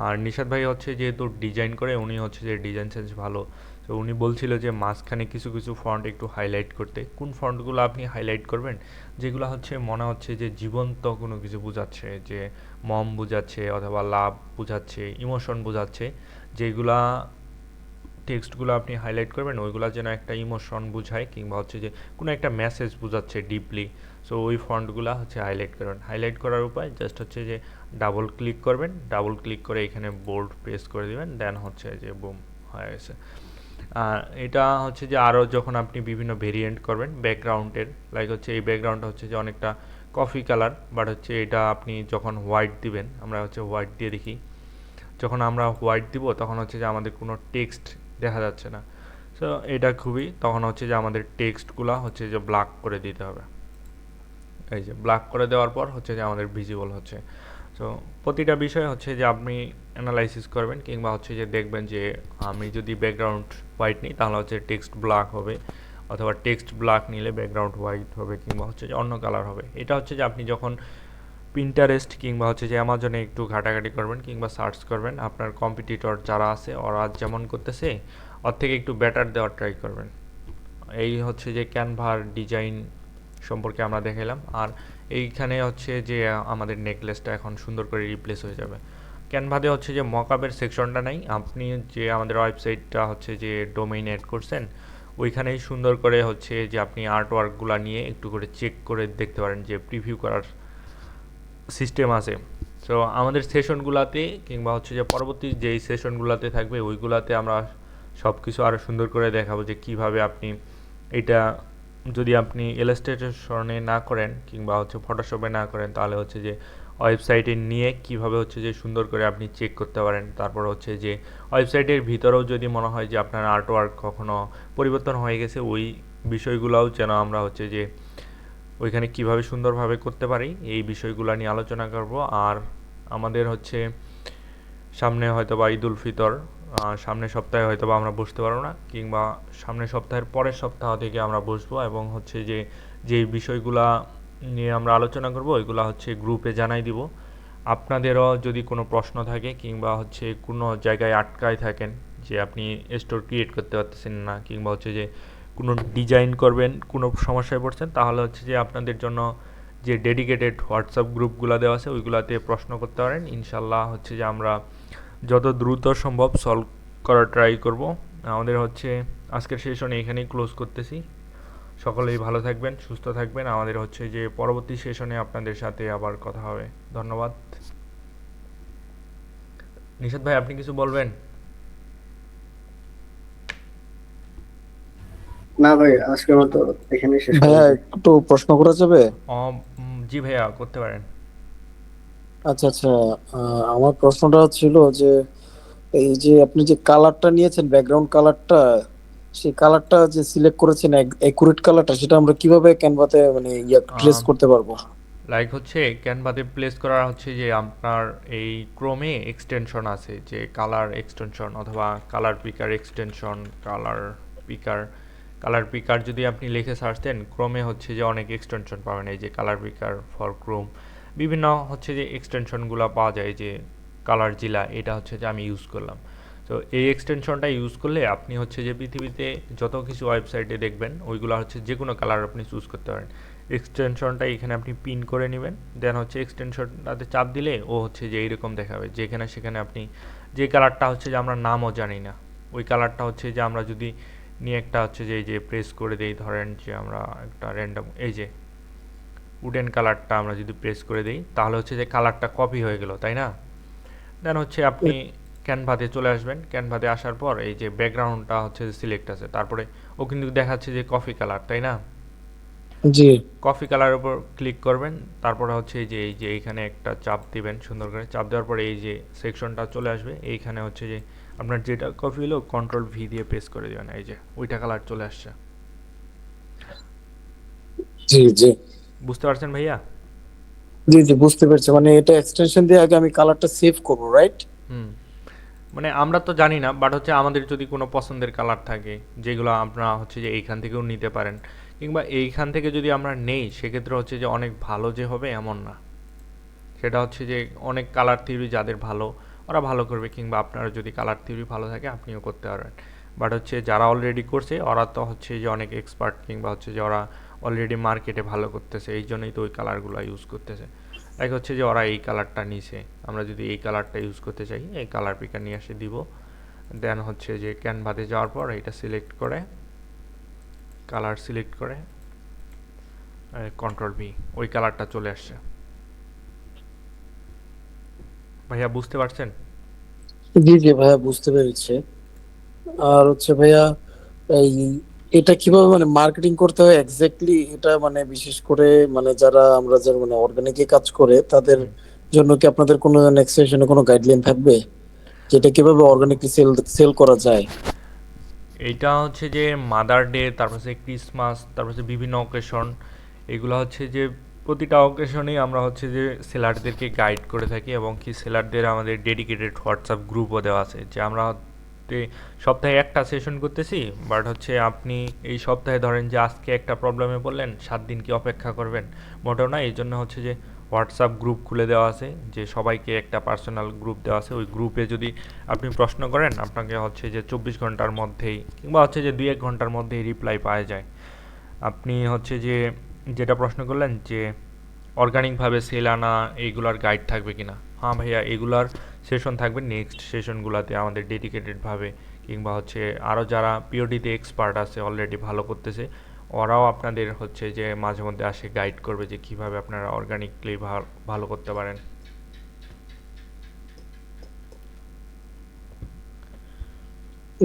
আর নিশাদ ভাই হচ্ছে যেহেতু ডিজাইন করে, উনি হচ্ছে যে ডিজাইন সেন্স ভালো, তো উনি বলছিল যে মাঝখানে কিছু কিছু ফন্ট একটু হাইলাইট করতে। কোন ফন্টগুলো আপনি হাইলাইট করবেন? যেগুলো হচ্ছে মনে হচ্ছে যে জীবন্ত কোনো কিছু বোঝাচ্ছে, যে মম বোঝাচ্ছে অথবা লাভ বোঝাচ্ছে, ইমোশন বোঝাচ্ছে, যেগুলা টেক্সটগুলো আপনি হাইলাইট করবেন ওইগুলো যেন একটা ইমোশন বোঝায়, কিংবা হচ্ছে যে কোনো একটা মেসেজ বোঝাচ্ছে ডিপলি। সো ওই ফন্টগুলো হচ্ছে হাইলাইট করবেন। হাইলাইট করার উপায় জাস্ট হচ্ছে যে ডাবল ক্লিক করবেন, ডাবল ক্লিক করে এখানে বোল্ড প্রেস করে দিবেন, দেন হচ্ছে যে বুম হয়ে গেছে। আর এটা হচ্ছে যে আরও যখন আপনি বিভিন্ন ভেরিয়েন্ট করবেন ব্যাকগ্রাউন্ডের, লাইক হচ্ছে এই ব্যাকগ্রাউন্ডটা হচ্ছে যে অনেকটা কফি কালার, বাট হচ্ছে এটা আপনি যখন হোয়াইট দিবেন, আমরা হচ্ছে হোয়াইট দিয়ে দেখি, যখন আমরা হোয়াইট দিব তখন হচ্ছে যে আমাদের কোনো টেক্সট দেখা যাচ্ছে না। সো এটা খুবই, তখন হচ্ছে যে আমাদের টেক্সটগুলো হচ্ছে যে ব্ল্যাক করে দিতে হবে। এই যে ব্ল্যাক করে দেওয়ার পর হচ্ছে যে আমাদের ভিজিবল হচ্ছে। সো প্রতিটা বিষয় হচ্ছে যে আপনি অ্যানালাইসিস করবেন, কিংবা হচ্ছে যে দেখবেন যে আমি যদি ব্যাকগ্রাউন্ড হোয়াইট নিই তাহলে হচ্ছে টেক্সট ব্ল্যাক হবে, অথবা টেক্সট ব্ল্যাক নিলে ব্যাকগ্রাউন্ড হোয়াইট হবে, কিংবা হচ্ছে যে অন্য কালার হবে। এটা হচ্ছে যে আপনি যখন পিন্টারেস্ট কিংবা হচ্ছে যে অ্যামাজনে একটু ঘাটাঘাটি করবেন কিংবা সার্চ করবেন, আপনার কম্পিটিটর যারা আছে ওরা যেমন করতেছে ওর থেকে একটু বেটার দেওয়ার ট্রাই করবেন। এই হচ্ছে যে ক্যানভার ডিজাইন সম্পর্কে আমরা দেখালাম। আর এইখানে হচ্ছে যে আমাদের নেকলেসটা এখন সুন্দর করে রিপ্লেস হয়ে যাবে। ক্যানভাতে হচ্ছে যে মকআপের সেকশনটা নাই, আপনি যে আমাদের ওয়েবসাইটটা হচ্ছে যে ডোমেইন অ্যাড করছেন ওইখানেই সুন্দর করে হচ্ছে যে আপনি আর্ট ওয়ার্কগুলো নিয়ে একটু করে চেক করে দেখতে পারেন যে প্রিভিউ করার সিস্টেম আছে। সো আমাদের সেশনগুলোতে কিংবা হচ্ছে যে পরবর্তী যেই সেশনগুলোতে থাকবে ওইগুলোতে আমরা সব কিছু আরও সুন্দর করে দেখাবো যে কিভাবে আপনি এটা, যদি আপনি ইলাস্ট্রেটরে না করেন কিংবা হচ্ছে ফটোশপে না করেন তাহলে হচ্ছে যে ওয়েবসাইটে নিয়ে কিভাবে হচ্ছে যে সুন্দর করে আপনি চেক করতে পারেন। তারপর হচ্ছে যে ওয়েবসাইটের ভিতরেও যদি মনে হয় যে আপনার আর্টওয়ার্ক কখনো পরিবর্তন হয়ে গেছে, ওই বিষয়গুলোও যেন আমরা হচ্ছে যে ওইখানে কিভাবে সুন্দরভাবে করতে পারি এই বিষয়গুলো নিয়ে আলোচনা করব। আর আমাদের হচ্ছে সামনে হয়তো বা ঈদ উল ফিতর, সামনের সপ্তাহে হয়তো বা আমরা বসতে পারবো না, কিংবা সামনের সপ্তাহের পরের সপ্তাহ থেকে আমরা বসবো, এবং হচ্ছে যে যেই বিষয়গুলা নিয়ে আমরা আলোচনা করব ওইগুলা হচ্ছে গ্রুপে জানাই দিব। আপনাদেরও যদি কোনো প্রশ্ন থাকে কিংবা হচ্ছে কোনো জায়গায় আটকায় থাকেন যে আপনি স্টোর ক্রিয়েট করতে পারতেছেন না, কিংবা হচ্ছে যে কোনো ডিজাইন করবেন কোনো সমস্যায় পড়ছেন, তাহলে হচ্ছে যে আপনাদের জন্য যে ডেডিকেটেড হোয়াটসঅ্যাপ গ্রুপগুলো দেওয়া আছে ওইগুলাতে প্রশ্ন করতে পারেন। ইনশাল্লাহ হচ্ছে যে আমরা যত দ্রুত সম্ভব সলভ করার ট্রাই করব। আমাদের হচ্ছে আজকের সেশনে এখানেই ক্লোজ করতেছি। সকলেই ভালো থাকবেন, সুস্থ থাকবেন। আমাদের হচ্ছে যে পরবর্তী সেশনে আপনাদের সাথে আবার কথা হবে। ধন্যবাদ। নিশাদ ভাই আপনি কিছু বলবেন? না ভাই, আজকের মতো এখানেই শেষ করে ভাইয়া দিই। একটু প্রশ্ন করা যাবে? জি ভাইয়া, করতে পারেন। আচ্ছা আচ্ছা। আমার প্রশ্নটা ছিল যে এই যে আপনি যে কালারটা নিয়েছেন, ব্যাকগ্রাউন্ড কালারটা, সেই কালারটা যে সিলেক্ট করেছেন একুরেট কালারটা, সেটা আমরা কিভাবে ক্যানভাতে মানে ট্রেস করতে পারবো? লাইক হচ্ছে ক্যানভাতে প্লেস করা হচ্ছে যে আপনার এই ক্রোমে এক্সটেনশন আছে, যে কালার এক্সটেনশন অথবা কালার পিকার এক্সটেনশন, কালার পিকার যদি আপনি লিখে সার্চ দেন ক্রোমে হচ্ছে যে অনেক এক্সটেনশন পাবেন, এই যে কালার পিকার ফর ক্রোম, বিভিন্ন হচ্ছে যে এক্সটেনশনগুলো পাওয়া যায়, যে কালার জিলা, এটা হচ্ছে যে আমি ইউজ করলাম। তো এই এক্সটেনশনটা ইউজ করলে আপনি হচ্ছে যে পৃথিবীতে যত কিছু ওয়েবসাইটে দেখবেন ওইগুলো হচ্ছে যে কোনো কালার আপনি চুজ করতে পারেন। এক্সটেনশনটা এখানে আপনি পিন করে নেবেন, দেন হচ্ছে এক্সটেনশনটাতে চাপ দিলে ও হচ্ছে যে এইরকম দেখাবে, যেখানে সেখানে আপনি যে কালারটা হচ্ছে যে আমরা নামও জানি না, ওই কালারটা হচ্ছে যে আমরা যদি নিয়ে একটা হচ্ছে যে এই যে প্রেস করে দেই, ধরেন যে আমরা একটা র্যান্ডম এই যে উডেন কালারটা আমরা যদি প্রেস করে দিই তাহলে হচ্ছে যে কালারটা কপি হয়ে গেল, তাই না? দেন হচ্ছে আপনি ক্যানভাতে চলে আসবেন, ক্যানভাতে আসার পর এই যে ব্যাকগ্রাউন্ডটা হচ্ছে যে সিলেক্ট আছে, তারপরে ও কিন্তু দেখাচ্ছে যে কফি কালার, তাই না? জি কফি কালারের উপর ক্লিক করবেন, তারপরে হচ্ছে এই যে এইখানে একটা চাপ দিবেন, সুন্দর করে চাপ দেওয়ার পরে এই যে সেকশনটা চলে আসবে, এইখানে হচ্ছে যে আপনার যেটা কপি হলো কন্ট্রোল ভি দিয়ে পেস্ট করে দিবেন, এই যে ওইটা কালার চলে আসছে। জি জি বুঝতে পারছেন ভাইয়া? জি জি বুঝতে পেরেছি। মানে এটা এক্সটেনশন দিয়ে আগে আমি কালারটা সেভ করবো, রাইট? হুম, মানে আমরা তো জানি না, বাট হচ্ছে আমাদের যদি কোনো পছন্দের কালার থাকে যেগুলো আপনারা হচ্ছে যে এইখান থেকেও নিতে পারেন, কিংবা এইখান থেকে যদি আমরা নেই সেক্ষেত্রে হচ্ছে যে অনেক ভালো যে হবে এমন না, সেটা হচ্ছে যে অনেক কালার থিওরি যাদের ভালো ওরা ভালো করবে, কিংবা আপনারা যদি কালার থিওরি ভালো থাকে আপনিও করতে পারবেন। বাট হচ্ছে যারা অলরেডি করছে ওরা তো হচ্ছে যে অনেক এক্সপার্ট, কিংবা হচ্ছে যে ওরা অলরেডি মার্কেটে ভালো করতেছে, এই জন্যই তো ওই কালারগুলো ইউজ করতেছে। লাইক হচ্ছে যে ওরা এই কালারটা নিছে, আমরা যদি এই কালারটা ইউজ করতে চাই এই কালার পিকার নিয়ে এসে দিব, দেন হচ্ছে যে ক্যানভাতে যাওয়ার পর এটা সিলেক্ট করে, কালার সিলেক্ট করে কন্ট্রোল ভি, ওই কালারটা চলে আসছে। ভাইয়া বুঝতে পারছেন? জি জি ভাইয়া বুঝতে পেরেছি। আর হচ্ছে ভাইয়া এই এটা কিভাবে মানে মার্কেটিং করতে হয় এক্স্যাক্টলি, এটা মানে বিশেষ করে মানে যারা মানে অর্গানিকে কাজ করে তাদের হুম। জন্য কি আপনাদের কোনো নেক্সট সেশনে কোনো গাইডলাইন থাকবে যেটা কিভাবে অর্গানিকলি সেল করা যায়? এইটা হচ্ছে যে মাদার ডে, তারপর হচ্ছে ক্রিসমাস, তারপর হচ্ছে বিভিন্ন অকেশন, এগুলো হচ্ছে যে প্রতিটা অকেশনেই আমরা হচ্ছে যে সেলারদেরকে গাইড করে থাকি, এবং কি সেলারদের আমাদের ডেডিকেটেড হোয়াটসঅ্যাপ গ্রুপও দেওয়া আছে, যে আমরা সপ্তাহে একটা সেশন করতেছি, বাট হচ্ছে আপনি এই সপ্তাহে ধরেন যে আজকে একটা প্রবলেমে পড়লেন, 7 দিন কি অপেক্ষা করবেন? মোটেও না, এই জন্য হচ্ছে যে হোয়াটসঅ্যাপ গ্রুপ খুলে দেওয়া আছে, যে সবাইকে একটা পার্সোনাল গ্রুপ দেওয়া আছে, ওই গ্রুপে যদি আপনি প্রশ্ন করেন আপনাকে হচ্ছে যে 24 ঘন্টার মধ্যেই কিংবা হচ্ছে যে 2-1 ঘন্টার মধ্যেই রিপ্লাই পাওয়া যায়। আপনি হচ্ছে যে যেটা প্রশ্ন করলেন যে অর্গানিকভাবে সেল আনা এইগুলার গাইড থাকবে কিনা, হ্যাঁ ভাইয়া এগুলার সেশন থাকবে নেক্সট সেশনগুলোতে আমাদের ডেডিকেটেডভাবে, কিংবা হচ্ছে আরও যারা পিওডিতে এক্সপার্ট আছে অলরেডি ভালো করতেছে ওরাও আপনাদের হচ্ছে যে মাঝে মধ্যে আসে গাইড করবে যে কিভাবে আপনারা অর্গানিকলি ভালো করতে পারেন।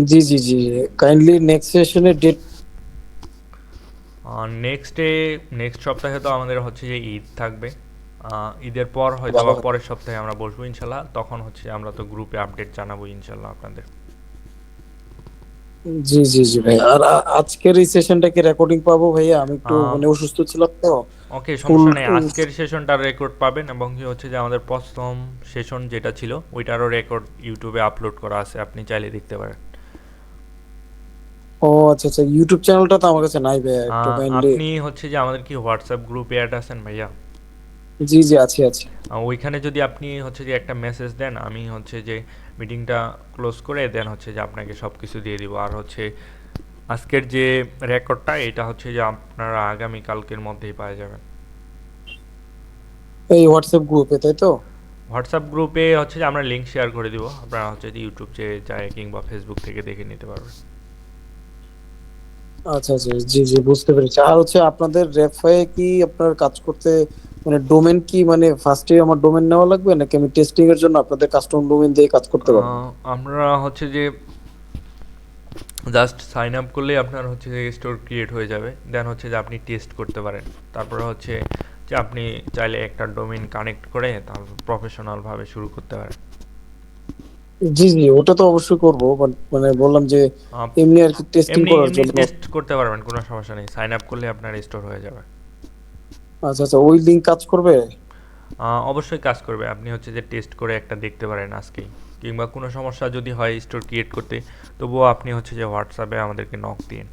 জি জি জি কাইন্ডলি নেক্সট সেশনের ডেট। নেক্সট সপ্তাহে তো আমাদের হচ্ছে যে ঈদ থাকবে, ঈদের পর হয়তো ভালো বা হয়। পরের সপ্তাহে আমরা বসবো ইনশাল্লাহ, তখন হচ্ছে আমরা তো গ্রুপে আপডেট জানাবো ইনশাল্লাহ আপনাদের। জি জি জি ভাই। আর আজকের এই সেশনটা কি রেকর্ডিং পাবো ভাইয়া? আমি একটু মানে অসুস্থ ছিলাম তো। ওকে, স্কুল সমস্যা নেই, আজকের সেশনটার রেকর্ড পাবেন, এবং কি হচ্ছে যে আমাদের প্রথম সেশন যেটা ছিল ওইটারও রেকর্ড ইউটিউবে আপলোড করা আছে, আপনি চাইলে দেখতে পারেন। ও আচ্ছা আচ্ছা, ইউটিউব চ্যানেলটা তো আমার কাছে নাই ভাইয়া, একটু কাইন্ডলি। আপনি হচ্ছে যে আমাদের কি হোয়াটসঅ্যাপ গ্রুপে অ্যাড আছেন ভাইয়া? জি জি আছি আছি। ওইখানে যদি আপনি হচ্ছে যে একটা মেসেজ দেন, আমি হচ্ছে যে মিটিংটা ক্লোজ করে দেন হচ্ছে যে আপনাকে সব কিছু দিয়ে দিব, আর হচ্ছে আজকের যে রেকর্ডটা এটা হচ্ছে যে আপনারা আগামী কালকের মধ্যেই পেয়ে যাবেন। এই হোয়াটসঅ্যাপ গ্রুপে, তাই তো? হোয়াটসঅ্যাপ গ্রুপে হচ্ছে যে আমরা লিঙ্ক শেয়ার করে দিব, আপনারা হচ্ছে যে ইউটিউব যে যায় কিংবা ফেসবুক থেকে দেখে নিতে পারবেন। আচ্ছা আচ্ছা, জি জি বুঝতে পেরেছি। আর হচ্ছে আপনাদের রেফায়ে কি আপনার কাজ করতে মানে ডোমেন কি মানে ফার্স্টে আমার ডোমেন নেওয়া লাগবে নাকি আমি টেস্টিং এর জন্য আপনাদের কাস্টম ডোমেন দিয়ে কাজ করতে পারবো? আমরা হচ্ছে যে জাস্ট সাইন আপ করলেই আপনার হচ্ছে যে স্টোর ক্রিয়েট হয়ে যাবে, দেন হচ্ছে যে আপনি টেস্ট করতে পারেন। তারপরে হচ্ছে যে আপনি চাইলে একটা ডোমেইন কানেক্ট করে তারপর প্রফেশনাল ভাবে শুরু করতে পারেন। জি জি, ওটা তো অবশ্যই করবো, বাট মানে বললাম যে আপ- এমনি আর কি টেস্টিং এমনি করার এমনি জন্য। টেস্ট করতে পারবেন, কোনো সমস্যা নেই, সাইন আপ করলে আপনার স্টোর হয়ে যাবে। আচ্ছা আচ্ছা, ওই লিঙ্ক কাজ করবে? অবশ্যই কাজ করবে, আপনি হচ্ছে যে টেস্ট করে একটা দেখতে পারেন আজকেই, কিংবা কোনো সমস্যা যদি হয় স্টোর ক্রিয়েট করতে, তবুও আপনি হচ্ছে যে হোয়াটসঅ্যাপে আমাদেরকে নক দিন।